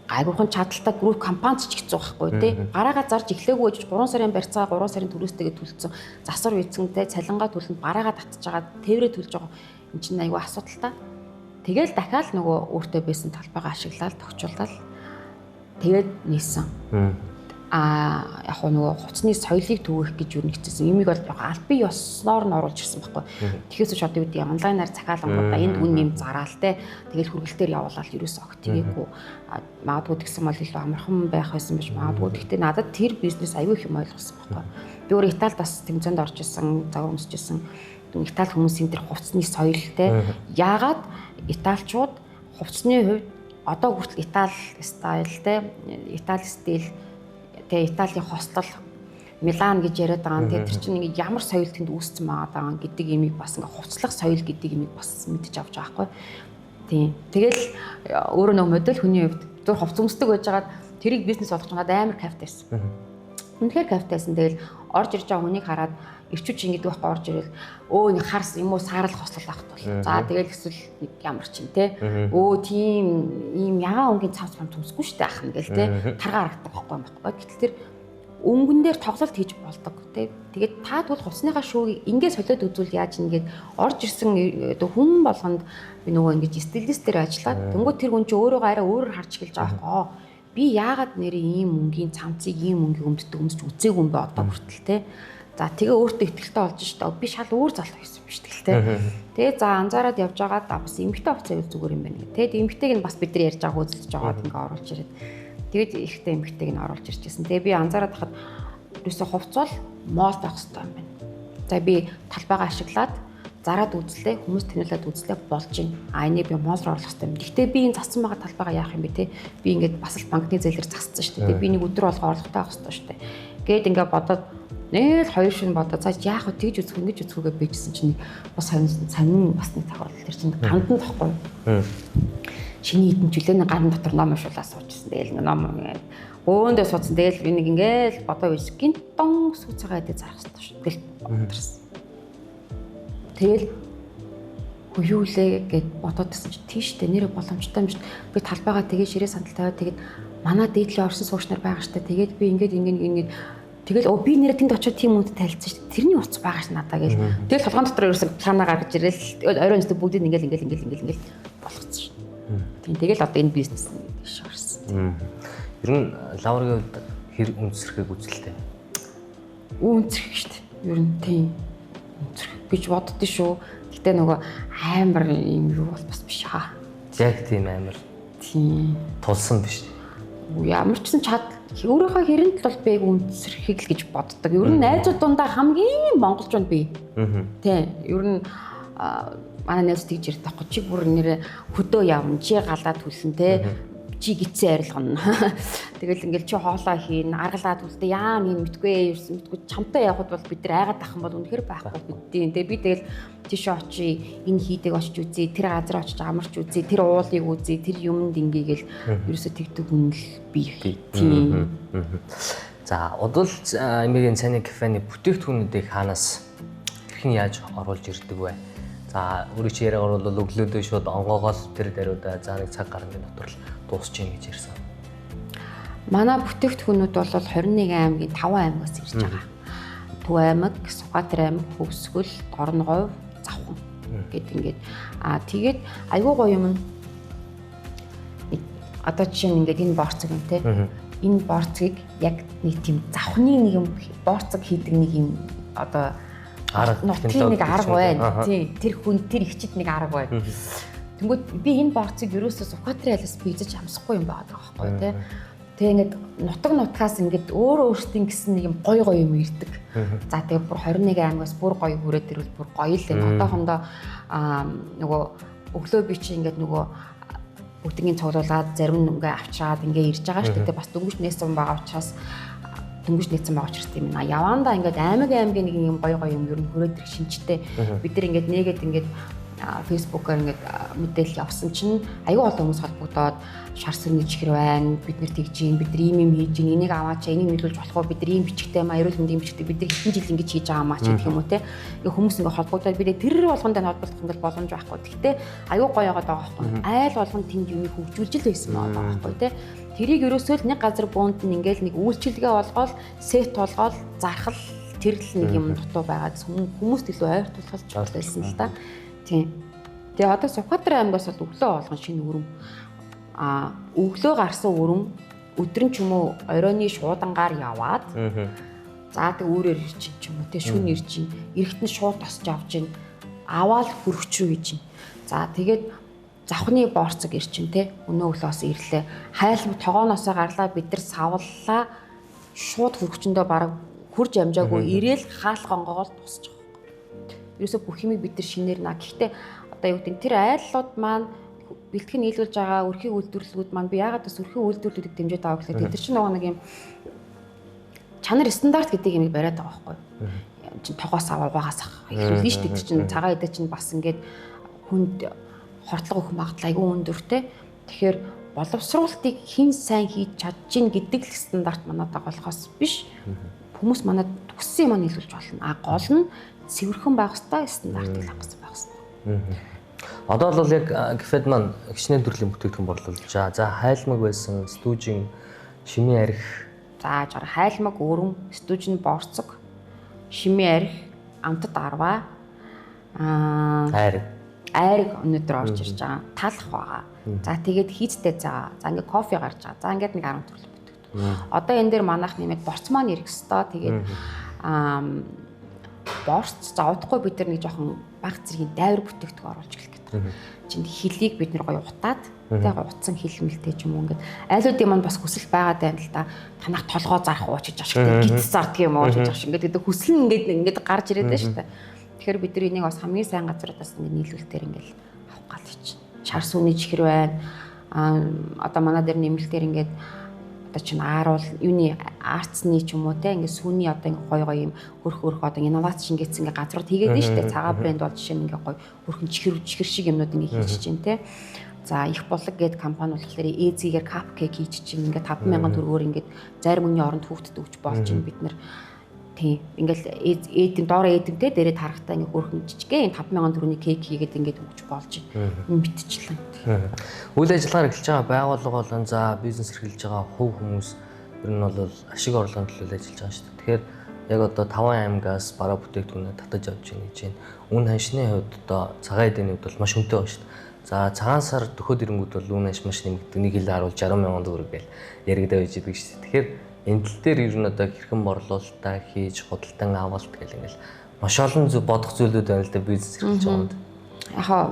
Speaker 2: гайгүйхан чадaltaй групп компанич ч хэцүү байхгүй тий. Гараагаа зарж эхлэегүй гэж 3 сарын барьцаа 3 сарын төрөөстэйгээ төлцсөн. Засвар үйцэнтэй цалингаа төлөнд бараагаа татчих байгаа тээврээ төлж байгаа. Энд чинь аюу асуудалтай. Тэгэл дахиад нөгөө өөртөө байсан талбайгаа ашиглаад тохиолдол. Тэгээд нийсэн. Яг нөгөө хувцсны соёлыг төвөх гэж юу нэгцсэн. Юмыг бол албан ёсноор нь оруулж ирсэн байхгүй. Тэгэхээс ч одоо үүдээ онлайнаар захиалангуудаа энд үн нэм зараал те. Тэгэл хүргэлтээр явуулаад ерөөсөө огт тийгээгүй. Магадгүй тэгсэн бол илүү амархан байх байсан биш магадгүй. Гэхдээ надад тэр бизнес аюу их юм ойлгосон байхгүй. Би өөр Италид бас тэмцээнд орж исэн, загвар өмсөж исэн. Итали хүмүүсийн тэр хувцсны соёл те. Яагаад италичууд хувцсны хувьд одоо хүртэл Итали стайл те. Итали стил тэгээ Италийн хостел Милан гэж яриад байгаа. Тэгээ тэр чинь ингээ ямар соёл тэнд үүссэн байгаа гэдэг имийг бас ингээ хувцлах соёл гэдэг имийг бас мэдж авч байгаа байхгүй. Тийм. Тэгэл өөрөө нэг модель хүний хувьд зур хувц өмсдөг байжгаад тэрийг бизнес болгох надад амар кайфтайсэн. Үнэхээр кайфтайсэн. Тэгэл орж ирж байгаа хүнийг хараад ирчүүч ингэдэг байхгүй орж ирэл өө нэг харс юм уу саарал хослол авах тул. За тэгэл эсвэл нэг ямар ч юм те. Өө тийм ийм ягаан өнгийн цавц фам төмсгүй штэ ахна гэл те. Таргаар харагддаг байхгүй. Гэтэл тэр өнгөн дээр тоглолт хийж болдог те. Тэгээд та тэгвэл хувцсныхаа шүүгийг ингээд солиод үзүүл яаж нэгээд орж ирсэн хүн болгонд би нөгөө ингэж стилистээр ажиллаад тэнгуү тэр хүн чи өөрөө арай өөрөөр харж эхэлж байгаа байхгүй. Би яагаад нэрээ ийм өнгийн цамцыг ийм өнгийг өмсөж үзээгүй юм бэ одоо хүртэл те. За тэгээ өөртөө ихтэй болж штэ. Би шал өөр залуу байсан биш тэгтэй. Тэгээ за анзаараад явж байгаа бас эмэгтэй хувцас аял зүгээр юм байна. Тэгээд эмэгтэйг нь бас бид нар ярьж байгаа үзэлж байгаад ингээ оруулж ирээд. Тэгээд ихтэй эмэгтэйг нь оруулж ирчихсэн. Тэгээ би анзаараад хахад ерөөсө хувцвал моол байх хэрэгтэй юм байна. За би талбайгаа ашиглаад зараад үзлээ, хүмүүс таниулаад үзлээ болж байна. Энийг би моол руу оруулах хэрэгтэй юм. Гэхдээ би энэ зассан байгаа талбайгаа яах юм бэ те? Би ингээд бас л банкны зээлээр зассан штэ. Тэгээ би нэг өдөр болго орлоготой авах хэрэгтэй штэ. Гээд ингээ бодоод нэг 2 шин бодоо цааш яах вэ тэгж үзэх ингэж үзэхүүгээ бийжсэн чинь бас сонин бас нэг тохиолдол тэр чинь гандан тохгүй. Шиний хитэн жилийн гарын дотор ном уншуулаад суучсан. Тэгэл ном өөндөө суудсан. Тэгэл би нэг ингээл бодоо биш гинтон сүүцээгээ идэ зарах хэрэгтэй шүү. Тэгэл бодорсон. Тэгэл хүюулээ гэд бодоодсэн чи тийштэй нэрээ боломжтой юм шүү. Би талбайгаа тэгээ ширээ сандал тавиад тэгээд манай дээдлийн орсон суугчнаар байгаа штэ. Тэгээд би ингээд тэгэл би нэрээ тэнд очиод тийм үнэд танилцсан шүү. Тэрний утас байгаа ш надаа гэл. Тэгэл толгойн дотор ерөөсөй плана гаргаж ирэл оройн өстө бүгдийг ингээл болгоцсон шүү. Тийм тэгэл одоо энэ бизнес биш орсон.
Speaker 1: Ер нь лаврын хувьд хэр үнсрэхийг үзэлтэй.
Speaker 2: Үнсрэх шүү дээ. Ер нь тийм үнсрэх гэж боддөө шүү. Гэтэ нөгөө амар юм юу бол бас биш хаа.
Speaker 1: Яг тийм амар.
Speaker 2: Тийм.
Speaker 1: Тулсан биш.
Speaker 2: Ямар ч гэсэн чад өөрийнхөө хэрэнд л бол бэг үнсэрхийг л гэж боддог. Ер нь найзууд дундаа хамгийн монголчууд би. Тийм. Ер нь манай найз тэгж ярьдаг байхгүй чи бүр нэрэ хөдөө явна чи галаад хүлэн те чи гитсэн арилгана. Тэгэл ингээл чи хоолоо хийн аргалаад үлдээ яа нэг мэдгүй чамтай явхад бол бид нар айгаад ахын бол үнэхээр байхгүй бидtiin. Тэгээ би тэгэл тийш очий энэ хийдэг очиж үзье тэр газар очиж амарч үзье тэр уулыг үзье тэр юмд ингээгээл ерөөсө тэгдэг хүн л би тийм.
Speaker 1: За удвал эмигийн цайны кафены бүтээгдэхүүнүүдийг хаанаас хэрхэн яаж оруулж ирдэг вэ? За өөрөөр чи яриагаар бол өглөөдөө шууд онгоогоол тэр даруйда за нэг цаг гарны дотор л дуусч ийн гэж ярьсан.
Speaker 2: Манай бүтээгдэхүүнүүд бол 21 аймгийн 5 аймагаас ирж байгаа. Төв аймаг, Сүхбаатар аймаг, Хөвсгөл, Дорноговь, Завхан гэд ингээд тэгээд айгүй гоё юм. Одоо жишээ нь ингээд энэ борцог юм те. Энэ борцгийг яг нэг тийм завхны нэг юм борцог хийдэг нэг юм одоо нутгийн нэг арга байна. Тийм. Тэр хүн тэр ихчид нэг арга байна. Тэнгүүд би энэ борцыг ерөөсөө Сүхбаатарын айлаас бийзэж амсахгүй юм байгаа байхгүй тий. Тэгээ ингээд нутагнаас ингээд өөртөө гэсэн нэг юм гоё юм ирдэг. За тэгээ бүр 21 аймагаас бүр гоё хүрээд ирвэл бүр гоё л энэ. Одоохондоо нөгөө өглөө би чи ингээд нөгөө бүгднийг цуглуулад зарим ингээ авчираад ингээ ирж байгаа шүү дээ. Бас дөнгөж нээсэн байгаа учраас дөнгөж нээсэн байгаа учраас тийм нэ. Явандаа ингээд аймгийн нэг юм гоё юм ер нь хүрээд ирэх шинжтэй. Бид нар ингээд нээгээд ингээд Facebook-аар ингээд мэдээлэл явсан чинь аюу олон хүмүүс холбогдоод шар сүрний чихэр байна. Бид нэр тэгж юм, бид нар ийм хийж гин, энийг аваач, энийг нийлүүлж болох уу? Бид нар ийм бичгтэй юм, эрүүл мэндийн бичгтэй. Бид нар хэдэн жил ингэж хийж байгаа маа ч гэх юм уу те. Ингээ хүмүүс ингээ холбогдоод бид тэр болгондоо холбогдох ингээл боломж байхгүй. Гэхдээ аюу гоё яваад байгаа байхгүй. Айл болгонд тэнд юмыг хөгжүүлж л байсан байгаа байхгүй те. Тэрийг ерөөсөө л нэг газар буунд нь ингээл нэг үйлчилгээ болгоод, сет болгоод, зархал тэр л нэг юм дутуу байгаад хүмүүст илүү ойртуулж байсан л да. Тийм. Тэгээ одоо Сүхбаатар аймгаас бол өглөө болгон шинэ өрөм өглөө гарсан өрөм өдрөн ч юм уу оройны шуудангаар яваад за тэг өөрөөр ирчин ч юм уу те шүн ирчин эрэхт нь шууд тосч авч ийн аваал хөрөгч рүү хийж ийн. За тэгээд завхны борцог ирчин те өнөө өглөөс ирлээ хайлм тогооноосоо гарлаа бид нар савллаа шууд хөрөгчөндөө бараг хурж амжаагүй ирээл хаалх онгоогоо тусчих. Ерөөсө бүх юмыг бид нар шинээр наа. Гэхдээ одоо юу гэдэг тэр айллууд маань бэлтгэн нийлүүлж байгаа өрхийн үйлдвэрлэлүүд маань би яагаад бас өрхийн үйлдвэрлэлүүдийг дэмжиж байгаа гэхээр тэд нар чинь нэг юм чанар стандарт гэдэг юмыг бариад байгаа байхгүй юу? Чин тогоос аваагаас ихрүүлнэ шүү дээ. Чин цагаан эдэ чинь бас ингээд хүнд хортлого өгөх магадлал айгүй өндөртэй. Тэгэхээр боловсруулалтыг хэн сайн хийж чадчихин гэдэг л стандарт манад байгаа болохоос биш. Хүмүүс манад төссөн юм нийлүүлж болно. Гол нь цэвэрхэн байх хэвээр стандартыг хангасан байх хэвээр.
Speaker 1: Одоо бол яг кафед маань хичнээн төрлийн бүтээгдэхүүн борлуулж байгаа. За хайлмаг байсан, стүүжин, шимийн арх.
Speaker 2: За жаар хайлмаг, өрөм, стүүжин, борцог, шимийн арх, амтд арваа, айраг өнөөдөр орж ирж байгаа. Талах байгаа. За тэгээд хийцтэй заа. За ингээд кофе гарч байгаа. За ингээд нэг 10 төрлийн бүтээгдэхүүн. Одоо энэ дээр манайх нэмээд борц маань ирэх ёстой. Тэгээд борц за удахгүй бид нар нэг жоохон баг зэргийн дайвар бүтээгдэхүүн оруулж эхлэх гэдэг. Чинь хилийг бид нар гоё утаад тэгээ гоё утсан хилмэлтэй ч юм уу ингээд айлуудын маань бас хүсэл байгаад байна л да. Танах толгоо зарах уу ч гэж ашигтай гитс зарддаг юм уу гэж ашиг ингээд хүсэл ингээд гарч ирээд байна шүү дээ. Тэгэхээр бид нар энийг бас хамгийн сайн газруудаас ингээд нийлүүлэлтээр ингээд авах гал чинь. Шар сүний чихэр байна. Одоо манай дээр нэмэлтээр ингээд одоо чинь ааруул юуны артсны ч юм уу те ингээд сүний одоо ингээд гоё гоё юм хөрх одоо инновац шингээц ингээд газрууд хийгээд нь штэ цагаан брэнд бол жишээ нь ингээд гоё хөрхөн чихэр шиг юмнууд ингээд хийж чинь те. За их булаг гээд компани болохоор ээзигээр капкейк хийж чинь ингээд 50000 төгрөгөөр ингээд зарим өний оронд хүүхдэд өгч болж чинь бид нар тийм ингээд ээдэм доороо ээдэмтэй дээрээ тарахтаа ингээд хөрхөн жижигхэн 50000 төгрөгийн кейк хийгээд ингээд өгч болж байна. Энэ битчлэн.
Speaker 1: Үйл ажиллагаар эхэлж байгаа байгууллага болон за бизнес эрхэлж байгаа хувь хүмүүс ер нь бол ашиг орлогын төлөө ажиллаж байгаа шүү дээ. Тэгэхээр яг одоо 5 аймагаас бараа бүтээгдэхүүнээ татаж авч ийн гэж байна. Үн ханшны хувьд одоо цагаан эдэний хувьд бол маш өнтэй байна шүү дээ. За цагаан сар дөхөд ирэнгүүд бол үн ханш маш нэмэгдэх. Нэг хил харуул 60,000 төгрөг гэж яригдаа байж идэг шүү дээ. Тэгэхээр энэ тал дээр ер нь одоо хэрхэн борлуулалтаа хийж худалдан авалт гэл ингээл маш олон зүйл бодох зүйлүүд байна л да бизнес эрхэлж байгаа юм.
Speaker 2: Яхаа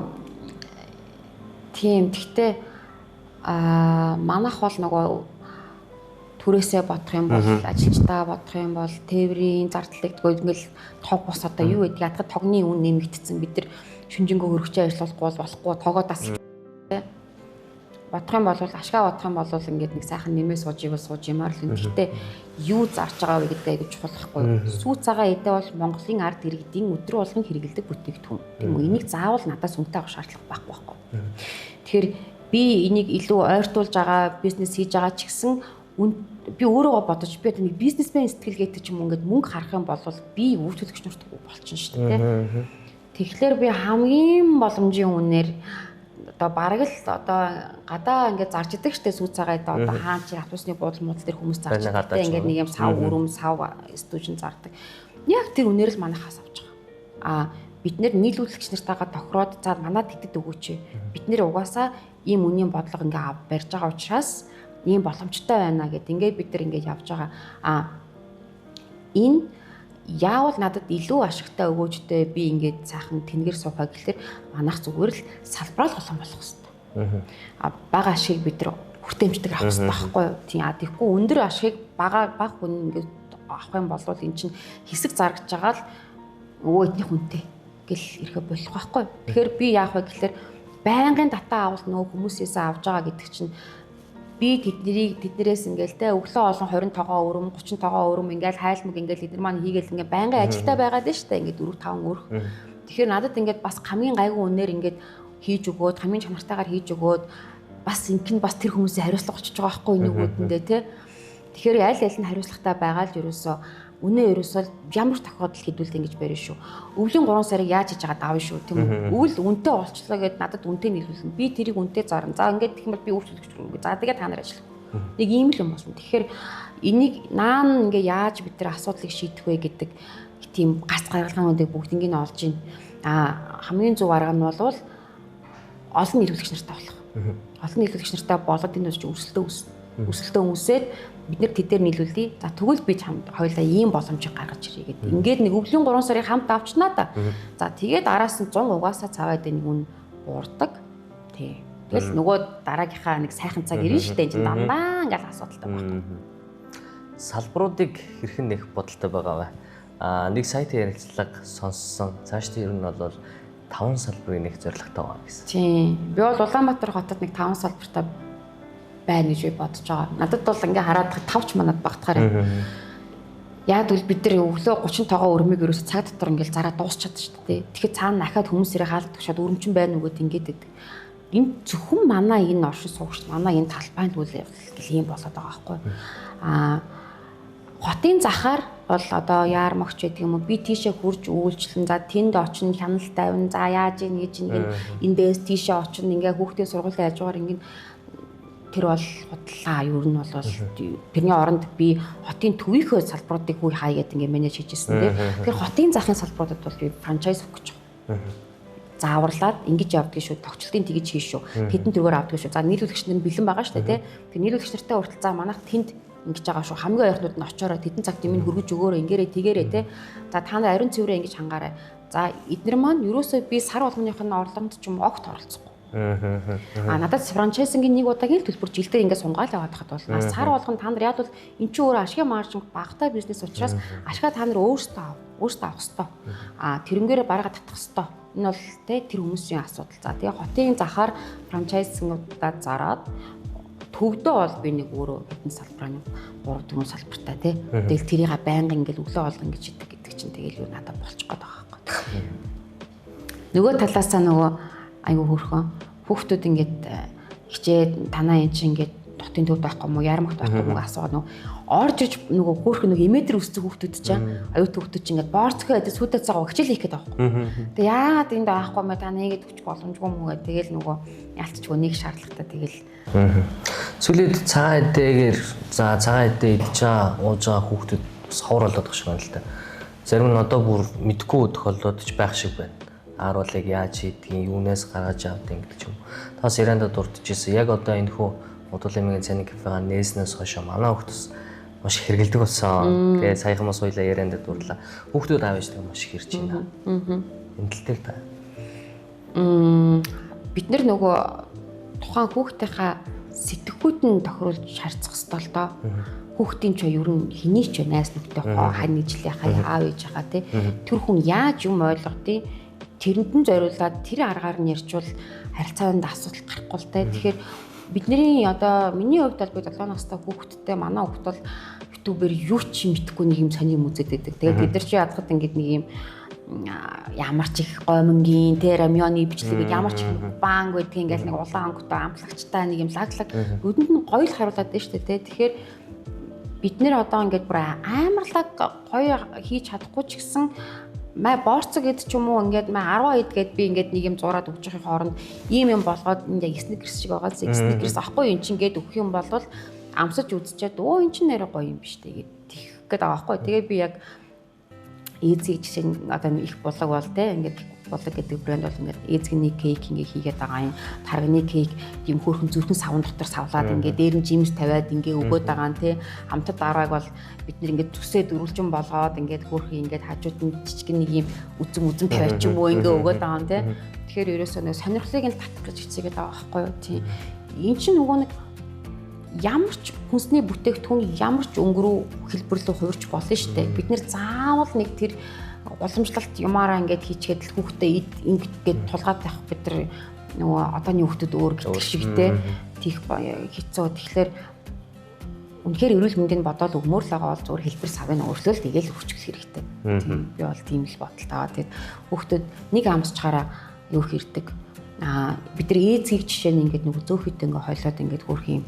Speaker 2: тийм гэхдээ Манайх бол нөгөө түрээсээ бодох юм бол ажилчдаа бодох юм бол тээврийн зардлыг ингээл тог бус одоо юу гэдэг ядгад тогны үн нэмэгдсэн бид нар шүнжэнгөө хөргөчөө ажиллахгүй болохгүй тогоо дасч бодох юм бол ашгаа бодох юм бол ингээд нэг сайхан нэмээ сууж юмар л гэхдээ юу зарж байгаа вэ гэдэг айгүй чухал байхгүй. Сүү цагаа эдээ бол Монголын ард иргэдийн өдрө болгон хэрэгэлдэг бүтээгдэхүүн. Тийм үү? Энийг заавал надаас үнэтэй авах шаардлага байхгүй. Тэгэхээр би энийг илүү ойртуулж байгаа бизнес хийж байгаа ч гэсэн би өөрийгөө бодож би одоо нэг бизнесмен сэтгэлгээтэй ч юм уу ингээд мөнгө харах юм бол би үйлчлэгч нарт болчихно шүү дээ. Тэгэхээр би хамгийн боломжийн үнээр одоо бараг л одоо гадаа ингээд зарж идэг штэ сүү цагаа одоо хаан чи автобусны буудлын муудал дээр хүмүүс зарж байгаа. Ингээд нэг юм сав өрөм сав стужин зардаг. Яг тэр үнээр л манайхаас авч байгаа. Бид нэр нийлүүлэгч нартайгаа тохироод за манад тэтгэд өгөөч. Бид нэр угаасаа ийм үнийн бодлого ингээд барьж байгаа учраас ийм боломжтой байна гэд ингээд бид нар ингээд явж байгаа. Энэ яавал надад илүү ашигтай өгөөжтэй би ингээд сайхан тэнгэр суухаа гэхэлэр манайх зүгээр л салбараа голон болох хэрэгтэй. Бага ашиг бид нар хүртээмжтэй авах хэрэгтэй байхгүй юу? Тийм тийхгүй өндөр ашиг бага хүн ингээд авах юм бол эн чинь хэсэг заргаж байгаа л өвөө эднийх үнэтэй гэл ирэхэ болох байхгүй юу? Тэгэхээр би яах вэ гэхэлэр байнгын датаа авал нөгөө хүмүүсээс авж байгаа гэдэг чинь би тэднэрээс ингээл те өглөө олон 20 тогоо өрөм 30 тогоо өрөм ингээл хайлмаг ингээл эдгээр маань хийгээл ингээ байнгын ажилдаа байгаад нь штэ ингээ 4 5 өрх. Тэгэхээр надад ингээд бас хамгийн гайгүй үнээр ингээд хийж өгөөд хамгийн чанартайгаар хийж өгөөд бас инхэн бас тэр хүмүүсийн хариуцлага очиж байгаа байхгүй нөгөөдөндөө те. Тэгэхээр аль аль нь хариуцлагатай байгаа л ерөөсөө үнэ ерөөсөө ямар тохиолдол хэдүүлдэг ингэж барина шүү. Өвлийн 3 сарыг яаж хийж байгаа давна шүү тийм үү? Өвөл үнэтэй олчлоо гэд надад үнэтэй нийлүүлсэн. Би тэрийг үнэтэй зарна. За ингээд гэх юм бол би үйлчлэгч рүү. За тэгээ та нар ажиллах. Нэг ийм л юм болсон. Тэгэхээр энийг наан ингээ яаж бид нар асуудлыг шийдэх вэ гэдэг тийм гац гаргалгаануудыг бүгднийг нь олж ийн. Хамгийн зөв арга нь бол олон нийлүүлэгч нартай болох. Олон нийлүүлэгч нартай болоод энэ үс өсөлтөө үүсээд бид нар тэд дээр нийлүүлээ. За тэгвэл би хамт хоёулаа ийм боломжийг гаргаж ирье гэдэг. Ингээд нэг өвлийн 3 сарыг хамт авчнаа да. За тэгээд араас нь 100 угаасаа цаваад нэг үн буурдаг. Тий. Тэгэл нөгөө дараагийнхаа нэг сайхан цаг ирнэ шүү дээ. Энд дандаа ингээл асуудалтай байна.
Speaker 1: Салбаруудыг хэрхэн нэх бодолтой байгаа вэ? Нэг сайтын ярилцлага сонссон. Цаашдаа ер нь бол 5 салбарыг нэх зорилготой байгаа гэсэн.
Speaker 2: Тий. Би бол Улаанбаатар хотод нэг 5 салбартай байна гэж би бодож байгаа. Надад бол ингээ хараад 5 ч манад багтахаар. Яг л бид нар өглөө 30 тогоо өрмөг ерөөсө цаг дотор ингээл зараа дуусчихад шүү дээ. Тэгэхээр цаана дахиад хүмүүсээрээ хаалт тушаад өрөмчин байна уу гэд ингээд байдаг. Энэ зөвхөн манай энэ оршин суугч манай энэ талбайн үйл явдал ийм болоод байгаа байхгүй. Хотын захаар бол одоо яармагч гэдэг юм уу би тийшээ хурж үйлчлэн за тэнд очино хяналт тавина за яаж ингэж эндээс тийшээ очино ингээ хүүхдийн сургуулийн хажуугаар ингээ тэр бол худлаа ер нь бол тэрний оронд би хотын төвийнхөө салбаруудыг хүй хаа гэдэг ингээ менеж хийжсэн тийм. Тэгэхээр хотын захын салбаруудад бол би франчайз өгөх гэж байна. Зааварлаад ингэж явдаг шүү, тогтчлтын тэгж хийж шүү. Тэдэн тэргээр авдаг шүү. За нийлүүлэгч нар бэлэн байгаа шүү дээ тийм. Тэр нийлүүлэгч нартай уртал за манайх тэнд ингэж байгаа шүү. Хамгийн ойрнууд нь очиороо тэдэн цагт минь хөргөж өгөөрэй ингээрэй тэгээрэй тийм. За та нар ариун цэврээ ингэж хангаарай. За эднэр маань ерөөсөө би сар болгоных нь орлогонд ч юм огт оролцохгүй. Надад франчайзингийн нэг удаагийн төлбөр жилдээ ингээд сунгаал яваад хахад бол сар болгон та нар яад бол эн чинь өөрөө ашигын маржин багатай бизнес учраас ашгаа та нар өөрсдөө авах хэрэгтэй. Тэрнгээрээ барага татах хэрэгтэй. Энэ бол тэр хүмүүсийн асуудал. За тэгээ хотын захаар франчайзингуудаа зараад төвдөө бол би нэг өөрөө хэдэн салбараа 3-4 салбартай тий. Тэгэл тэрийг байнга ингээд өглөө болгон гэж идэг гэдэг чинь тэгэл юу надад болчих гээд байгаа байхгүй. Нөгөө талаасаа нөгөө айгу хөрхөн хүүхдүүд ингээд хичээд танаа эн чинь ингээд дотын төвд байхгүй мó яармагт байхгүй мó асуугаад нөгөө орж иж нөгөө хөөрхөн нөгөө иметр өссөн хүүхдүүд чинь аюут хүүхдүүд чинь ингээд боорцгоо эдэ сүйдээ цагаа хичээл хийх гээд байхгүй. Тэгээ яагаад энд байхгүй мэ та нэгэд хүч боломжгүй мүү гэх тэгэл нөгөө ялцчихгүй нэг шаардлагатай тэгэл.
Speaker 1: Сүүлээд цагаан эдээгээр за цагаан эдээ идэж байгаа ууж байгаа хүүхдүүд бас ховор болоод байгаа шиг байна л да. Зарим нь одоо бүр мэдгүй тохиолдод ч байх шиг байна. Ааруулыг яаж хийдгийг, юунаас гаргаж авдаг гэдэг ч юм. Тас ярианда дурдчихсэн. Яг одоо энэ хүү Удуулмын цэний кафега нээснээс хойш манай хүүхдс маш хэрэгэлдэг болсон. Тэгээ саяхмаас хоёлаа ярианда дурлаа. Хүүхдүүд аав ээжтэй маш их хэрж байна. Эндэлтэй та.
Speaker 2: Бид нар нөгөө тухайн хүүхдийнхаа сэтгхүүд нь тохируулж харьцах ёстой л доо. Хүүхдийн ч ер нь хэний ч найз нөхдөд хань ижлийнхаа аав ээж байгаа тий. Тэр хүн яаж юм ойлгодгийг тэрэнд нь зориулаад тэр аргаар нь ярьчвал харилцаанд асуудал гарахгүй л тий. Тэгэхээр бидний одоо миний хувьд бол би 7 настай хүүхэдтэй манай хүүхд бол ютубер юу ч мэдхгүй нэг юм сони юм үзээд байдаг. Тэгээд бид нар чи ядахад ингээд нэг юм ямар ч их гомингийн тэ рамёны бичлэгийг ямар ч их банк байдгийг ингээд нэг улаан өнгөтэй амтлагчтай нэг юм лаглаг өдөнд нь гоё л харуулдаг дээ шүү дээ. Тэгэхээр бид нэр одоо ингээд бүр амарлаг гоё хийж чадахгүй ч гэсэн май борцог гэд ч юм уу ингээд май 10 хэд гэд би ингээд нэг юм зураад өгч явахын хооронд ийм юм болгоод энэ яг сникерс шиг байгаа л сникерс ахгүй юм чинь гээд өгөх юм бол амсаж үзчихэд өө эн чинь нэрэ гоё юм биш тэгээд тийх гээд байгаа хгүй. Тэгээ би яг эзэг жишээ нь одоо их булаг бол те ингээд булаг гэдэг брэнд бол ингээд эзэгний кейк ингээд хийгээд байгаа юм. Тарганы кейк юм хөөрхөн зүрхэн савн дотор савлаад ингээд дээр нь жимс тавиад ингээд өгөөд байгаа нь те. Хамтад дарааг бол бид нэр ингээд зүсээ дөрвөлжин болгоод ингээд хөөрхөн ингээд хажууд нь жижиг нэг юм үзэн тавиач юм уу ингээд өгөөд байгаа юм те. Тэгэхээр ерөөсөө нэг сонирхлыг нь татах гэж хичээгээд байгаа байхгүй юу тийм. Энд чинь нөгөө нэг ямар ч хүнсний бүтээгдэхүүн ямар ч өнгөрөө хэлбэрлүү хувирч болно шүү дээ. Бид нэр заавал нэг тэр уламжлалт юмараа ингээд хийчихэд л хүүхдээ ингээд тулгаад байх бид нар нөгөө одооны хүүхдүүд өөр гэх шиг те тийх хэцүү. Тэгэхээр үнэхээр эрүүл мэндийн бодоол өгмөр л байгаа бол зүгээр хэлбэр савыг өөрчлөл тэгээл хурцгах хэрэгтэй. Тийм би бол тийм л бодолтой. Тэгээд хүүхдүүд нэг амсчаараа юу хэрдэг бид нар ээзгийг жишээ нь ингээд нэг зөөхөд ингээд хойлоод ингээд хөөх юм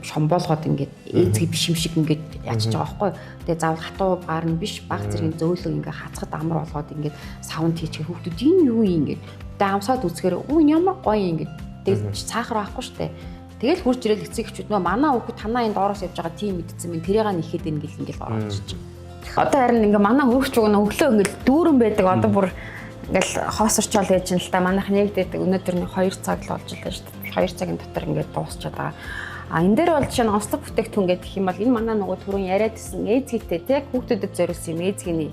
Speaker 2: шомбоолгоод ингээд ээзгийн биш юм шиг ингээд ячиж байгаа байхгүй. Тэгээ заавал хатуу баар нь биш баг зэргийн зөөлөг ингээд хацгад амар болгоод ингээд савнд хийчих хүүхдүүд энэ юу юм ингээд тэгээ амсаад үзэхээр ямар гоё ингээд тэгээ цаахар байхгүй штэ. Тэгэл хурж ирэл эцэг эхчүүд нөө манай хүүхэд танаа энэ доороос явж байгаа тийм мэдсэн минь тэрийг нэхэд ийн гэл ингээд ороод ирчих. Одоо харин ингээд манай хөвгч өгнө өглөө ингээд дүүрэн байдаг одоо бүр ингээл хоосорчол хийж ин л та манайх нэгдээд өнөөдөр нэг 2 цаг л болж илээ шүү дээ. 2 цагийн дотор ингээд дуусчаад байгаа. Энэ дээр бол жишээ нь онцлог бүтээгдэхүүн гэх юм бол энэ манай нөгөө түрүүн яриад гэсэн ээзгийтэй тэг хүүхдүүдэд зориулсан юм ээзгийний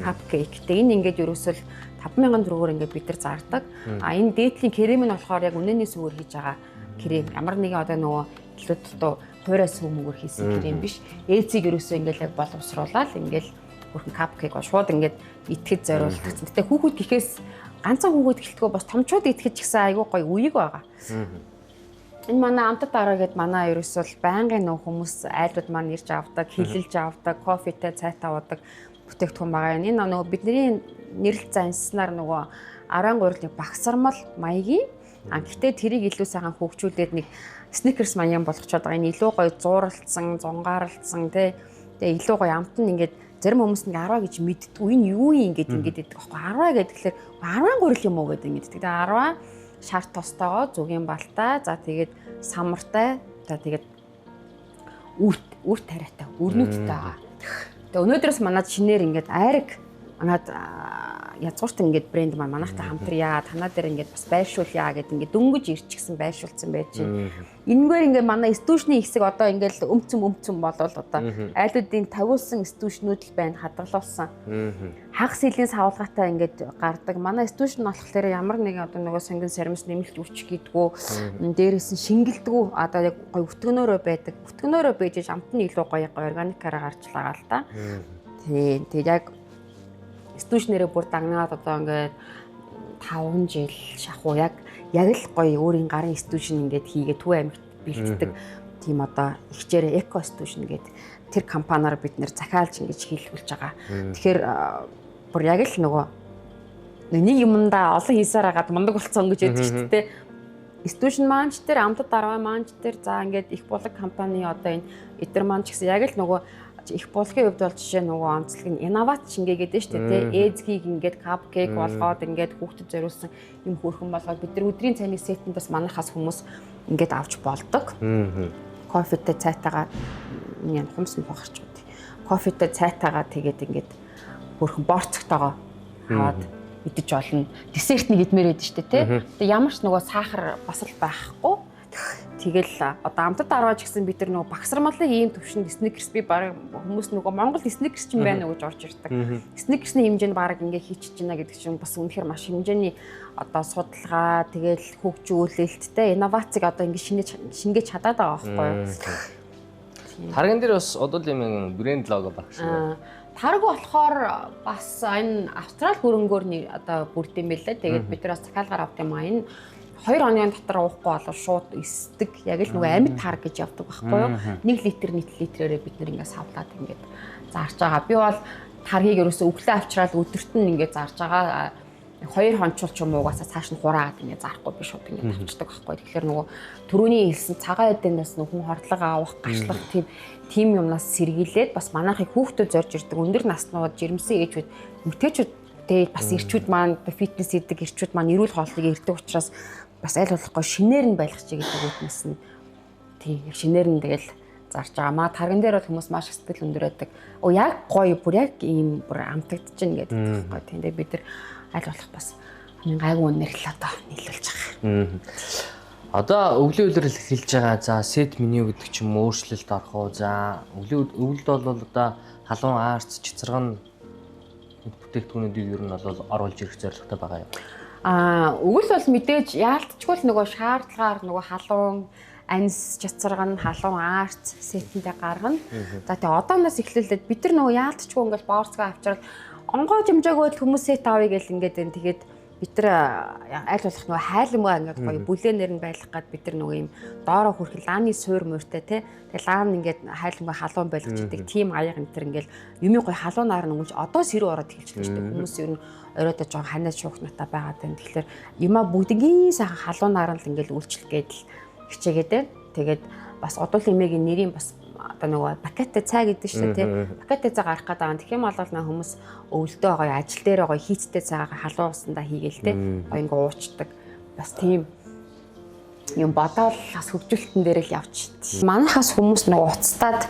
Speaker 2: капкейк. Тэг энэ ингээд ерөөсөл 5,000 төгрөгөөр ингээд бид нар зардаг. Энэ дээдлийн крем нь болохоор яг үнэний сүгээр хийж байгаа крем. Ямар нэгэн одоо нөгөө илүү дутуу хуурай сүмөөр хийсэн крем биш. Ээзийг ерөөсөө ингээд яг боловсруулаад ингээд хөрхөн капкейк шууд ингээд итгэж зориулдаг. Гэтэ хүүхэд гэхээс ганцхан хүүхэд гэлтгөө бас томчууд итгэж гисэн айгүй гоё үеиг байгаа. Энэ манай амтад дараа гэд манай ерөөсөл байнгын нөх хүмүүс айлууд маань ирж авдаг, хилэлж авдаг, кофетэй цайтай уудаг бүтээгдэхүүн байгаа. Энэ нөгөө бидний нэрлэлцээ анснаар нөгөө араан гурилын багсармал маягийн гэхдээ тэрийг илүү сайхан хөгжүүлээд нэг сникерс маяг болгочоод байгаа. Энэ илүү гоё зууралцсан, зунгаарлцсан тий. Тэгээ илүү гоё амт нь ингээд зарим хүмүүс нэг 10 гэж мэддэггүй энэ юу юм ингээд байдаг байхгүй 10 гэдгээр 10 гурил юм уу гэдэг ингээд. Тэгээ 10 шар тостойгоо зүгийн балтай за тэгээд самартай за тэгээд үр тариатай өрнүүдтэй байгаа. Тэгээ өнөөдрөөс манад шинээр ингээд айраг манад язгуурт ингээд брэнд маань манайхтай хамтрая танаа дээр ингээд бас байршуулъя гэдэг ингээд дөнгөж ирчихсэн байршуулсан байж байна. Энэгээр ингээд манай стүүшний хэсэг одоо ингээд өмцөн болол одоо айлуудын тавиулсан стүүшнүүд л байна хадгалуулсан. Хагас силийн савлгаатай ингээд гардаг. Манай стүүш нь болохоор ямар нэг одоо нөгөө сонгон сарамс нэмэлт өвч гэдгүү дээрээс нь шингэлдэггүй одоо яг гоё өтгөнөөрөө байдаг. Өтгөнөөрөө байж амтны илүү гоё органикаараа гарч байгаа л та. Тэгээд яг стүүшнэрээ бүр дагнаад одоо ингээд 5 жил шахуу яг л гоё өөрийн гарын стүүшн ингээд хийгээ Төв аймагт бэлддэг тийм одоо ихчээрээ эко стүүшн гэдэг тэр компаниар бид нэр захиалж ингэж хийлгүүлж байгаа. Тэгэхээр бүр яг л нөгөө нэг юмдаа олон хийсээр хагаад мундаг болцсон гэж яддаг шүү дээ. Стүүшн маань ч тэр амтад дараа маань ч тэр за ингээд их булаг компани одоо энэ эдэр маань ч гэсэн яг л нөгөө их булгийн хувьд бол жишээ нөгөө онцлог нь инновац шингээ гэдэг шүү дээ. Ээзгийг ингээд капкейк болгоод ингээд хүүхдэд зориулсан юм хөөрхөн болгоод бид нар өдрийн цайны сетэнд бас манайхаас хүмүүс ингээд авч болдог. Кофетэй цайтайгаа энэ хумс нь бохорч үү. Кофетэй цайтайгаа тэгээд ингээд хөөрхөн борцогтойгоо аваад идэж болно. Десерт нэг идмээр байдаг шүү дээ. Тэгээ ямар ч нөгөө сахар бас л байхгүй. Тэгэл одоо амтад арваач гэсэн бид нар нөгөө багсармалын ийм төвшөнд Snickers би баг хүмүүс нөгөө Монгол Snickers ч юм байна уу гэж орж ирдэг. Snickers-ний хэмжээнд баг ингээ хийчихэж байна гэдэг чинь бас үнэхээр маш хэмжээний одоо судалгаа тэгэл хөгжүүлэлттэй инновацийг одоо ингээ шингээж чадаад байгаа байхгүй юу.
Speaker 1: Тарган дээр бас Одуулимын брэнд лого баг шүү.
Speaker 2: Тарг болохоор бас энэ Австрали хөрөнгөөр одоо бүрд юм байлаа. Тэгээд бид нар бас захиалгаар авт юм аа. Энэ 2 оны дотор уухгүй болов шууд эсдэг. Яг л нөгөө амьд тарг гэж явдаг байхгүй юу? 1 литр нийтлэрээр бид нар ингээд савлаад ингээд зарж байгаа. Би бол таргийг ерөөсөө өглөө авчраад өдөрт нь ингээд зарж байгаа. 2 хончул ч юм уу угаасаа цааш нь хураагаад ингээд зарахгүй би шууд ингээд авчдаг байхгүй. Тэгэхээр нөгөө түрүүний хэлсэн цагаан эдэндээс хүн хордлого авах, гашлах тийм юмнаас сэргийлээд бас манайхыг хүүхдүүд зорж ирдэг. Өндөр наснууд, жирэмсэн ээжүүд, эмэгтэйчүүд тэгээд бас ирчүүд маань фитнес хийдэг ирчүүд маань эрүүл хооллыг ирдэг учраас бас аль болохгүй шинээр нь байлгах чиг гэдэг үтнэс нь тийм шинээр нь тэгэл зарж байгаа. Маа тарган дээр бол хүмүүс маш сэтгэл өндөр байдаг. Яг гоё бүр яг ийм бүр амтагдаж байна гэдэг байхгүй. Тийм бид нар аль болох бас гайгүй үнээр л одоо нийлүүлж байгаа.
Speaker 1: Одоо өвлийн үйлрэл хэлж байгаа. За сет меню гэдэг ч юм өөрчлөлт орох уу. За өвлд бол одоо халуун арц, цэцэргэн бүтээгдэхүүнүүдийг ер нь бол оруулж ирэх зорилготой байгаа юм.
Speaker 2: Өвөл бол мэдээж яалтчгүй л нөгөө шаардлагаар нөгөө халуун анис, цэцэргэн, халуун арц сетэндээ гаргана. За тэгээ одооноос эхлүүлээд бид нар нөгөө яалтчгүй ингээл боорцгоо авчраад онгой жимжээгөө хүмүүс сет авъя гэл ингээд энэ тэгээд бид нар аль болох нөгөө хайлмгаа ингээд гоё бүлээнээр нь байлгах гад бид нар нөгөө юм доороо хүрэх лааны суур мөртэй те тэгээ лаан ингээд хайлмгаа халуун байлгачдаг тийм аяга энэ төр ингээд юмий гоё халуунаар нь өнгөж одоо сэрүү ороод хэлчихлээ шүү дээ хүмүүс ер нь оройдоо жоо ханаа шуухнатай байгаад байна. Тэгэхээр юмаа бүгднийг сайхан халуунаар нь л ингээд үйлчлэх гээд л хичээгээд байна. Тэгээд бас Одуулимын нэрийн бас одоо нөгөө пакеттэй цай гэдэг шүү дээ тий. Пакеттэй цай гарах гэдэг байгаа. Тэгэх юм бол хүмүүс өвөлдөө гоё ажил дээр гоё хийцтэй цайгаа халуун усандаа хийгээл тий. Гоё ингээ уучдаг. Бас тийм юм бодоол бас хөгжүүлэлтэн дээр л явчих. Манайхаас хүмүүс нөгөө уцтаад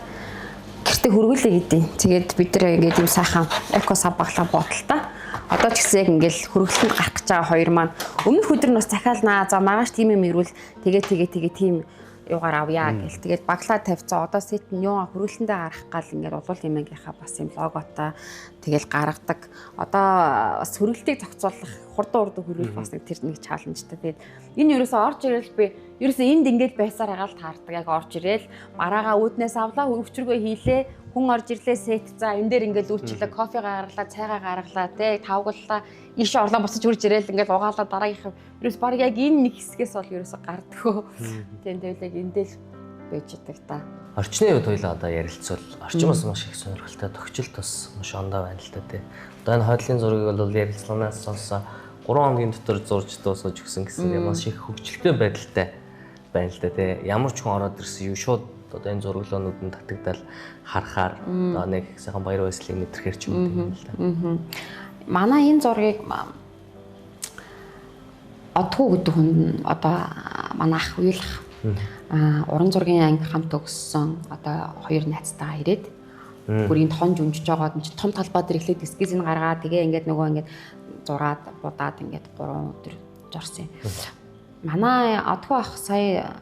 Speaker 2: гэртээ хөргүүлээ гэдэг. Тэгээд бид нар ингээд юм сайхан эко сав баглаа бодолтой. Одоо ч гэсэн яг ингээл хөргөлтөнд гарах гэж байгаа хоёр маань өмнөх өдөр нь бас захиалнаа. За маргааш тийм юм ирвэл тэгээ тийм юугаар авъя гэл. Тэгээд баглаа тавьцаа. Одоо сет нь юу хөргөлтөндөө гарах гал ингээд Одуулимынхаа бас юм логотой тэгэл гаргадаг. Одоо бас хөргөлтийг зохицуулах хурдан хөргөх бас тэр нэг чаленжтай. Тэгээд энэ ерөөсөө орж ирэл би ерөөсөө энд ингээд байсаар байгаа л таардаг. Яг орж ирэл мараагаа үүднээс авлаа өвчргөө хийлээ. Хүн орж ирлээ сет за энэ дээр ингээд үйлчлээ кофе гаргалаа цайгаа гаргалаа те тавгаллаа иш орлоо босож хурж ирээл ингээд угаалаа дараагийнх ерөөс баг яг энэ нэг хэсгээс бол ерөөсө гардаггүй тийм тэгэл яг эндэл байж байгаа та.
Speaker 1: Орчны үед хоёлаа одоо ярилцвал орчин бас маш их сонирхолтой тохижилт бас маш ондоо байна л та тий. Одоо энэ хойдлын зургийг бол ярилцлаганаас сонссоо 3 хоногийн дотор зурж дуусгаж өгсөн гэсэн маш их хөгжилтэй байдалтай байна л та тий. Ямар ч хүн ороод ирсэн юу шууд одоо энэ зураглаанууд нь татагдал харахаар одоо нэг сайхан баяр баясгалыг мэдрэхэр ч юм уу л та.
Speaker 2: Манай энэ зургийг Одгүй гэдэг хүн одоо манай ах уйлах уран зургийн анги хамт өгсөн одоо хоёр найзтайгаа ирээд бүрийн тонж унжиж байгаа нь том талбай дээр эхлээд эскизийг гаргаад тэгээ ингээд нөгөө ингээд зураад будаад ингээд 3 өдөр зорсон юм. Манай Одгүй ах сая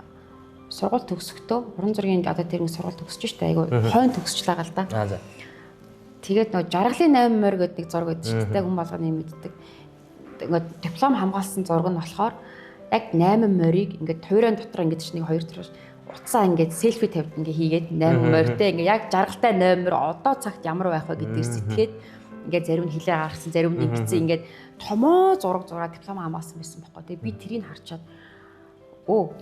Speaker 2: сургууль төгсөхдөө уран зургийн одоо тэр сургууль төгсөж штэ айгу хойно төгсөж байгаа л да. Тэгээд нөгөө жаргалын 8 морь гэдэг зураг байдаг шүү дээ хүн болгоны мэддэг. Ингээд диплом хамгаалсан зураг нь болохоор яг 8 морийг ингээд туйрын дотор ингээд ч нэг 2 төрөөр уцаа ингээд селфи тавьд ингээд хийгээд 8 морьтой ингээд яг жаргалтай 8 морь одоо цагт ямар байх вэ гэдгийг сэтгэхэд ингээд зарим нь хилээ гаргасан зарим нь ингэсэн ингээд томоо зураг зураад диплом хамгаалсан байсан байхгүй. Тэгээд би тэрийг харчаад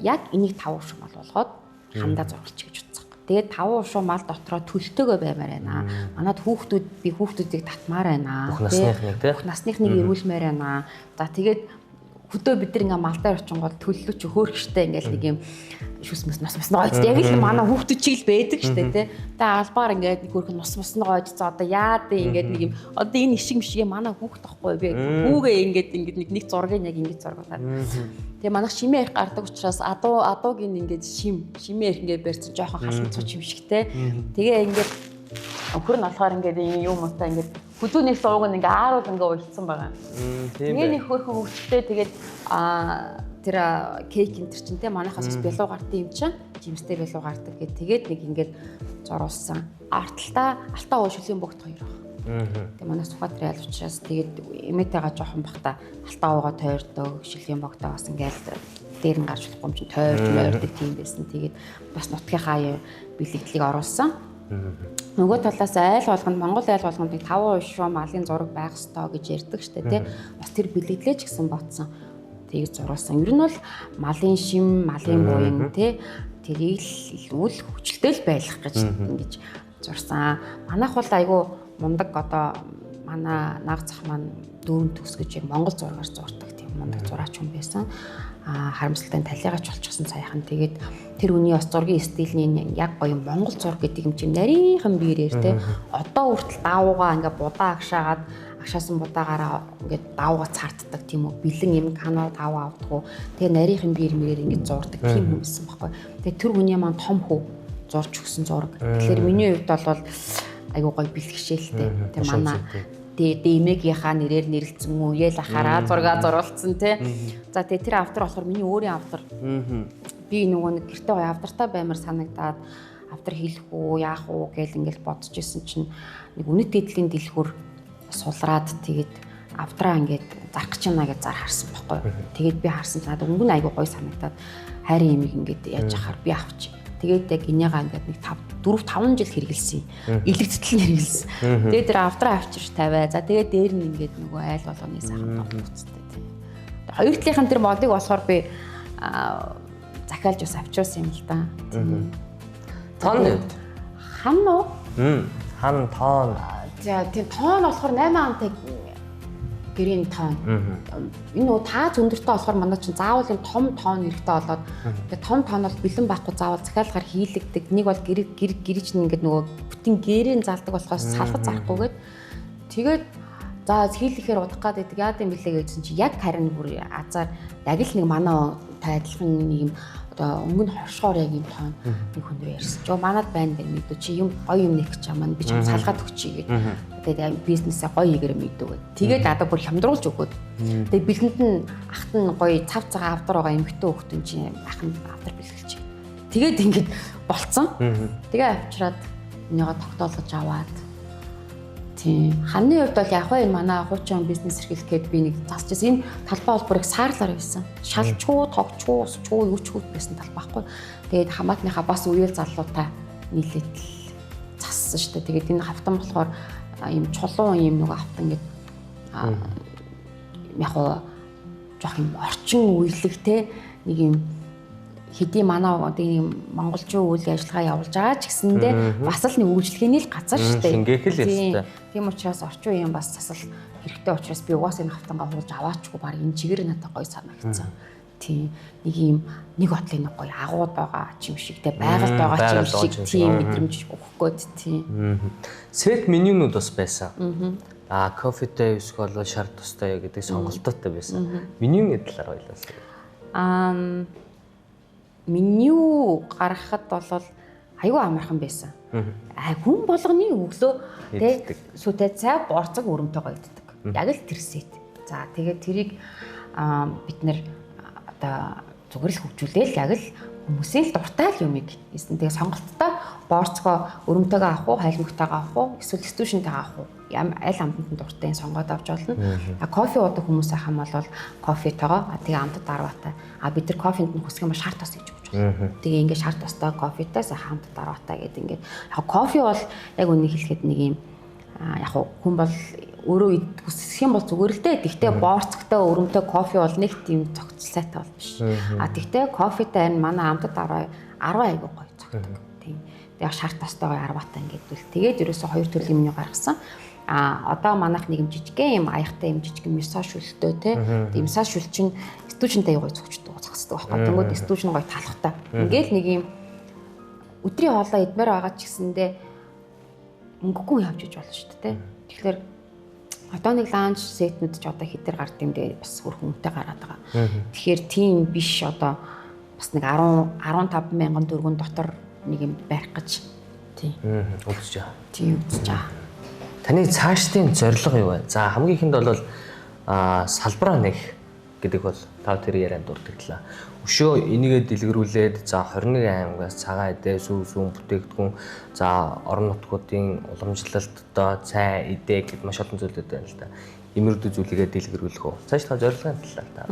Speaker 2: яг энийг 5 шумал болгоод хандаа зургалч гэж утсан. Тэгээд 5 шумал дотроо төлтөөгөө баймаар байна. Манад хүүхдүүдийг татмаар байна.
Speaker 1: Бүх насныхныг тий.
Speaker 2: Бүх насныхныг ирүүлмээр байна. За тэгээд хөдөө бид нар ингээ малдаа орчингод төлөлөч хөөх штэ ингээл нэг юм шүсмэс нас гойд. Яг л манай хүүхдүүд чиг л байдаг штэ тий. Тэгээд албаар ингээд нэг хөрх нас гойд. За одоо яад ингээд нэг юм одоо энэ ишиг мишгээ манай хүүхд тахгүй би хүүгээ ингээд нэг зургийг яг ингээд зургуулаад. Тэгээ манайх шимээ их гардаг учраас адуугийн ингээд шимээ их ингээд барьсан жоохон халуун цуч юм шиг те. Тэгээ ингээд өхөр нь болохоор ингээд юм утаа ингээд хөдөөний сууг нь ингээд ааруул ингээд уйлцсан байгаа. Тэгээ нэг хөрхөн хөвчтэй тэгээд тэр кейк энэ чинь те манайхаас бас бялуу гардыг юм чинь жимстэй бялуу гардаг гэд тэгээд нэг ингээд зуруулсан. Арталтаа алтаа шүлийн богд 2 баг. Тэгээ манай Сүхбаатарын айл учраас тэгээд эмээтэйгээ жоохон бахта алтаа уугаа тойрдог шүлийн богдоо бас ингээд дээр нь гарч болохгүй юм чинь тойрдог тийм байсан. Тэгээд бас нутгийнхаа бэлэгдлийг оруулсан. Нөгөө талаас айл болгонд Монгол айл болгонд 5% шүү малын зураг байх ёстой гэж ярьдаг штэ тий. Бас тэр бэлэгдлээ ч гэсэн ботсон. Тэгээд зуруулсан. Ер нь бол малын шим, малын буян тий тэрийг л үл хөвчлөлтэй л байлгах гэж ингэж зурсан. Манайх бол айгүй мундаг одоо манай наг зах маань дөрөв төгс гэж яг Монгол зургаар зурдаг тийм мундаг зураач хүн байсан. Харамсалтай талигач болчихсон саяхан. Тэгээд тэр үний бас зургийн стилийн яг гоё Монгол зураг гэдэг юм чим нарийнхан биерээр те одоо хүртэл даавуугаа ингээ будаа агшаагаад агшаасан будаагаараа ингээ даавуугаа цаарддаг тийм үү бэлэн юм канал дааваа авдаггүй. Тэгээ нарийнхан биер мэрээр ингээ зурдаг тийм хүн байсан байхгүй. Тэгээ тэр үний маань том хөө зурж өгсөн зураг. Тэгэхээр миний хувьд бол айгуу гоё бэлгшээлтэй. Тэр манай дэмэгийнхаа нэрээр нэрлэлсэн үеэл ахаараа зураг зурулсан тий. За тэгээ тэр автор болохоор миний өөрийн автор. Би нөгөө нэг гэртээ гоё авдартай баймар санагдаад автор хэлэх үү яах уу гэж ингээл бодож исэн чинь нэг үнэт эдлийн дэлгүүр сулраад тэгээд авдраа ингээд зарах гэж байна гэж зар харсан байхгүй. Тэгээд би харсан надад өнгөн айгуу гоё санагдаад хайрын имийг ингээд яаж ахаар би авчих. Тэгээд яг инээгаа ингээд нэг 4-5 жил хэрэгэлсэн. Илэгдэл нь хэрэгэлсэн. Тэгээд тэр авдраа авчирч тавиа. За тэгээд дээр нь ингээд нөгөө айл болгоны сайхан болцтой тийм. Хоёр талынхан тэр модыг болохоор би захиалж бас авчирсан юм л да. Тийм.
Speaker 3: Тон
Speaker 2: Хан уу?
Speaker 3: Хан тоон.
Speaker 2: За тийм тоон болохоор 8 амтай гэрийн тоон. Энэ нөгөө таа зөндөртэй болохоор манай чинь заавал юм том тоон хэрэгтэй болоод тэгээ том тоон бол бэлэн байхгүй заавал захиалгаар хийлэгдэг. Нэг бол гэрэж нь ингээд нөгөө бүтэн гэрийн залдаг болохоос салгаж зарахгүйгээд тэгээд за хийлэхээр удах гэдэг яад юм бэлээ гэсэн чи яг харин бүр азар яг л нэг манай тайлхан нэг юм одоо өнгөн хоршоор яг юм тоон нэг хүн рүү ярьсан. Жоо манад байна гэдэг мэдүү чи юм гоё юм нэх гэж маань би ч салгаад өгчий гэдэг. Тэгээд бизнесээ гоё хийгэрэ мэдүү гэд. Тэгээд надад бүр хямдруулж өгөөд. Тэгээд бэлгэнд нь ахт нь гоё цав цагаан авдар байгаа эмхтэн хөхтөн чи ахын авдар бэлгэлж. Тэгээд ингэж болцсон. Тэгээ авчираад энийгээ тогтоолгож аваад. Тийм. Ханны хувьд бол яг энэ манай хуучин бизнес эрхлэх гээд би нэг засчихсан. Энэ талбай холбоорыг саарлаар байсан. Шалчгүй, тогчгүй, усчгүй, юучгүй байсан талбай байхгүй. Тэгээд хамаатныхаа бас үеэл залуутай нийлээд зассан шүү дээ. Тэгээд энэ хавтан болохоор ийм чулуун ийм нэг хавтан ингээд яг жоох юм орчин үеилэг те нэг юм хэдий манай одоо ийм монголчууд үйл ажиллагаа явуулж байгаа ч гэсэндээ бас л нэг үйлчлэгээний л газар шүү дээ.
Speaker 3: Шингээх л ёстой.
Speaker 2: Тийм учраас орчин үеийн бас засал хэрэгтэй учраас би угаасаа энэ хавтангаа хуулж аваачгүй баг энэ чигээр надад гоё санагдсан. Тийм нэг ийм нэг отлын нэг гоё агууд байгаа ч юм шиг те байгальд байгаа ч юм шиг тийм мэдрэмж өгөх гээд тийм.
Speaker 3: Сет менюнууд бас байсан. Кофетэй эсвэл шар тустай гэдэг сонголтоотой байсан. Менюний талаар ойлоосоо.
Speaker 2: Меню гаргахад бол аюу амархан байсан. Хүн болгоны өглөө тэ сүтэ цай борцог өрөмтэйгээ иддэг. Яг л тэр сет. За тэгээд тэрийг бид нэр одоо зүгээр л хөгжүүлээл яг л хүмүүсийн л дуртай л юмыг хийсэн. Тэгээд сонголттой борцгоо өрөмтэйгээ авах уу, хайлмагтайгаа авах уу, эсвэл стүүшнтэйгээ авах уу? Аль амтанд дуртай сонгоод авч болно. Кофе уудаг хүмүүс ахам бол кофетойгоо тэгээ амтад дарваатай. Бид нар кофенд нь хүсэх юм бол шар тос гэж өгч байна. Тэгээ ингээд шар тостой кофетай сайхан амтад дарваатай гэдэг ингээд. Яг кофе бол яг үнийг хэлэхэд нэг юм яг хүн бол өөрөө хүсэх юм бол зүгээр л дээ. Тэгтээ борцогтой өрөмтэй кофе бол нэг тийм цогцлсайтай бол биш. Тэгтээ кофетай энэ манай амтад дарваа 10 айгуу гоё цогтдог. Тийм. Яг шар тостойгоо 10-аатай ингээд үл. Тэгээд ерөөсө хоёр төрлийн меню гаргасан. Одоо манайх нэг юм жижигхэн юм аяхтай юм жижигхэн месаж шүлтөө те. Тийм месаж шүл чинь стүүжинтэй гоё цогчдог зогсдог байхгүй. Тэнгүүд стүүжин гоё талхтай. Ингээл нэг юм өдрийн хоолоо идмээр байгаа ч гэсэндээ өнгөгүй явж иж болно шүү дээ те. Тэгэхээр одоо нэг ланч сетнүүд ч одоо хитэр гард юм дээр бас хөрх хүнтэй гараад байгаа. Тэгэхээр тийм биш одоо бас нэг 10-15 мянган төгрөгийн дотор нэг юм барих гэж тийм
Speaker 3: өгч байгаа.
Speaker 2: Тийм өгч байгаа.
Speaker 3: Таны цаашдын зорилго юу вэ? За хамгийн ихэнд бол салбараа нэх
Speaker 1: гэдэг бол тав тэр ярианд дурдгдлаа. Өшөө энийгээ дэлгэрүүлээд за 21 аймагаас цагаан эдээ сүүн бүтээгдэхүүн за орон нутгуудын уламжлалттай цай эдээ гэд маш олон зүйлүүд байна л да. Иймэрхүү зүйлийгээ дэлгэрүүлэх үү. Цааш та зорилгын талаар та.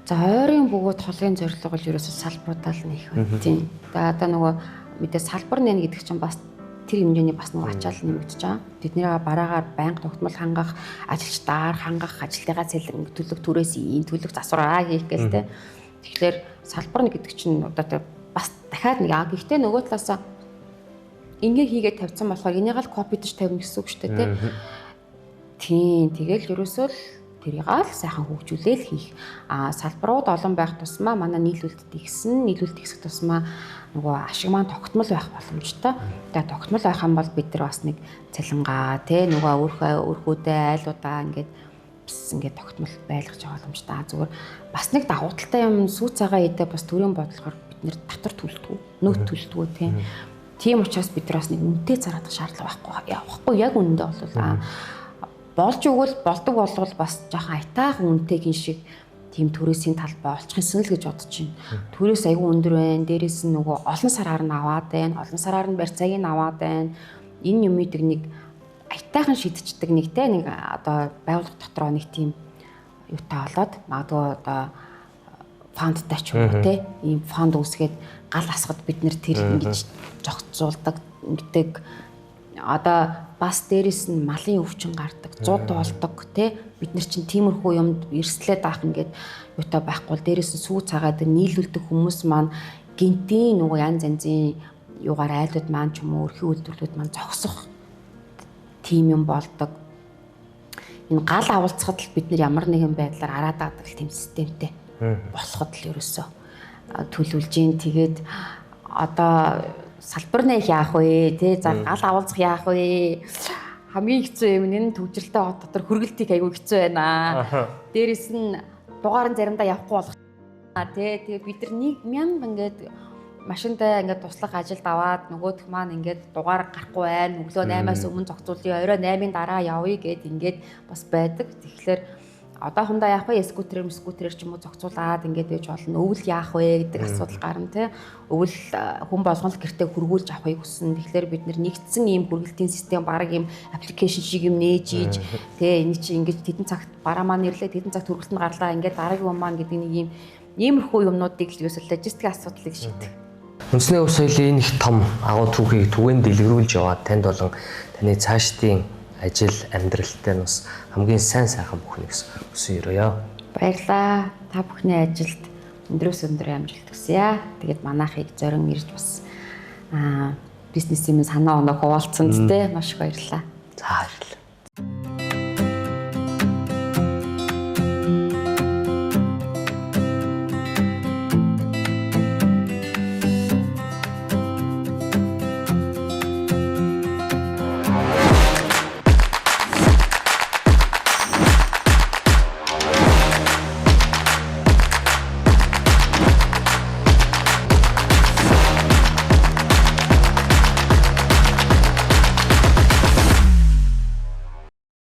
Speaker 2: За ойрын бөгөөд холын зорилго бол ерөөсөө салбаруудаа л нэх байна. Тийм. Одоо нөгөө мэдээ салбар нэн гэдэг чинь бас тэр хэмжээний бас нэг ачаал нэмэгдэж байгаа. Тэдний бараагаар байнга тогтмол хангах, ажилчдаар хангах, ажилтныгаа цэлэн төлөв түрээс төлөв засвараа хийх гэлтэй. Тэгэхээр салбар нэг гэдэг чинь одоо бас дахиад нэг гэхдээ нөгөө талаасаа ингээ хийгээд тавьсан болохоор энийг л копидж тавина гэсэн үг шүү дээ, тийм. Тэгэл ерөөсөө л тэрийг л сайхан хөгжүүлээл хийх. Салбарууд олон байх тусмаа манай нийлүүлэлт хэсэг тусмаа нөгөө ашиг маань тогтмол байх боломжтой. Тэгээ тогтмол байх юм бол бид нар бас нэг цалингаа нөгөө өрхүүдээ айлуудаа ингээд тогтмол байлгаж байгаа боломжтой. Зүгээр бас нэг давуу талтай юм сүү цагаа идэ бас төрийн бодлогоор бид нэр татвар төлдөг, нөөц төлдөг тийм учраас бид нар бас нэг үнэтэй зараадах шаардлага байхгүй. Яг үнэндээ бол болж өгвөл болдог болгол бас жоохон айтаахан үнэтэй гин шиг тийм төрөөсийн талбай олчихсан л гэж бодож байна. Төрөөс айгүй өндөр байна. Дээрээс нь нөгөө олон сараар нь аваад байна. Олон сараар нь барьцааг нь аваад байна. Энэ юмыг нэг айтаахан шидчихдэг нэг одоо байгууллага дотроо нэг тийм юутай болоод магадгүй одоо фондтай ч юм уу ийм фонд үүсгээд гал асгад бид нэр тэр ингэж зогцуулдаг гэдэг одоо бас дээрэс нь малын өвчин гардаг, зууд болдог бид нар чинь тиймэрхүү юмд эрсдлээд авах ингээд юутай байхгүй бол дээрэс нь сүү цагаад нийлүүлдэг хүмүүс маань гинтийн нөгөө янз янзын юугаар айлууд маань ч юм уу өрхийн үйлдвэрлэлүүд маань зогсох тийм юм болдог. Энэ гал авалцахад л бид нар ямар нэгэн байдлаар араад авдаг тийм системтэй болоход л ерөөсөө төлөвлөж гин тэгээд одоо салбар нэх яах вэ за гал авалцах яах вэ хамгийн хэцүү юм энэ төвжирэлтэй хот дотор хөргөлтийг аягүй хэцүү байна. Дээрээс нь дугаар нь заримдаа явахгүй болох тэгээд бид нар нэг мянга ингээд машинтай ингээд туслах ажилд аваад нөгөөх маань ингээд дугаар гарахгүй байна. Өглөө 8-аас өмнө зохицуулъя, орой 8-ын дараа явъя гэд ингээд бас байдаг. Тэгэхээр одоо хундаа яах вэ? Скутерээр ч юм уу зохицуулаад ингээд байж болно. Өвөл яах вэ гэдэг асуудал гарна Өвөл хүн болгон л гэртээ хөргүүлж авахыг хүснэ. Тэгэхээр бид нэгдсэн ийм хөргөлтийн систем бараг ийм аппликейшн шиг юм нээж ийж энэ чинь ингээд тэдэн цагт бараа маань нэрлээ тэдэн цагт хөргөлт нь гарлаа ингээд дараагийн юм маань гэдэг нэг иймэрхүү юмнуудыг л ерөөсөө логистикийн асуудлыг шийдэх.
Speaker 1: Үндэсний өв соёлын их том агуу түүхийг түгээн дэлгэрүүлж яваад танд болон таны цаашдын ажил амьдралтай бас хамгийн сайн сайхан бүхнэ гэсэн хүсэн өрөөё.
Speaker 2: Баярлалаа. Та бүхний ажилд өндрөөс өндөр амжилт хүсье. Тэгээд манайхыг зорин ирж бас бизнесийн санаа оноо хуваалцсанд маш их баярлалаа.
Speaker 1: За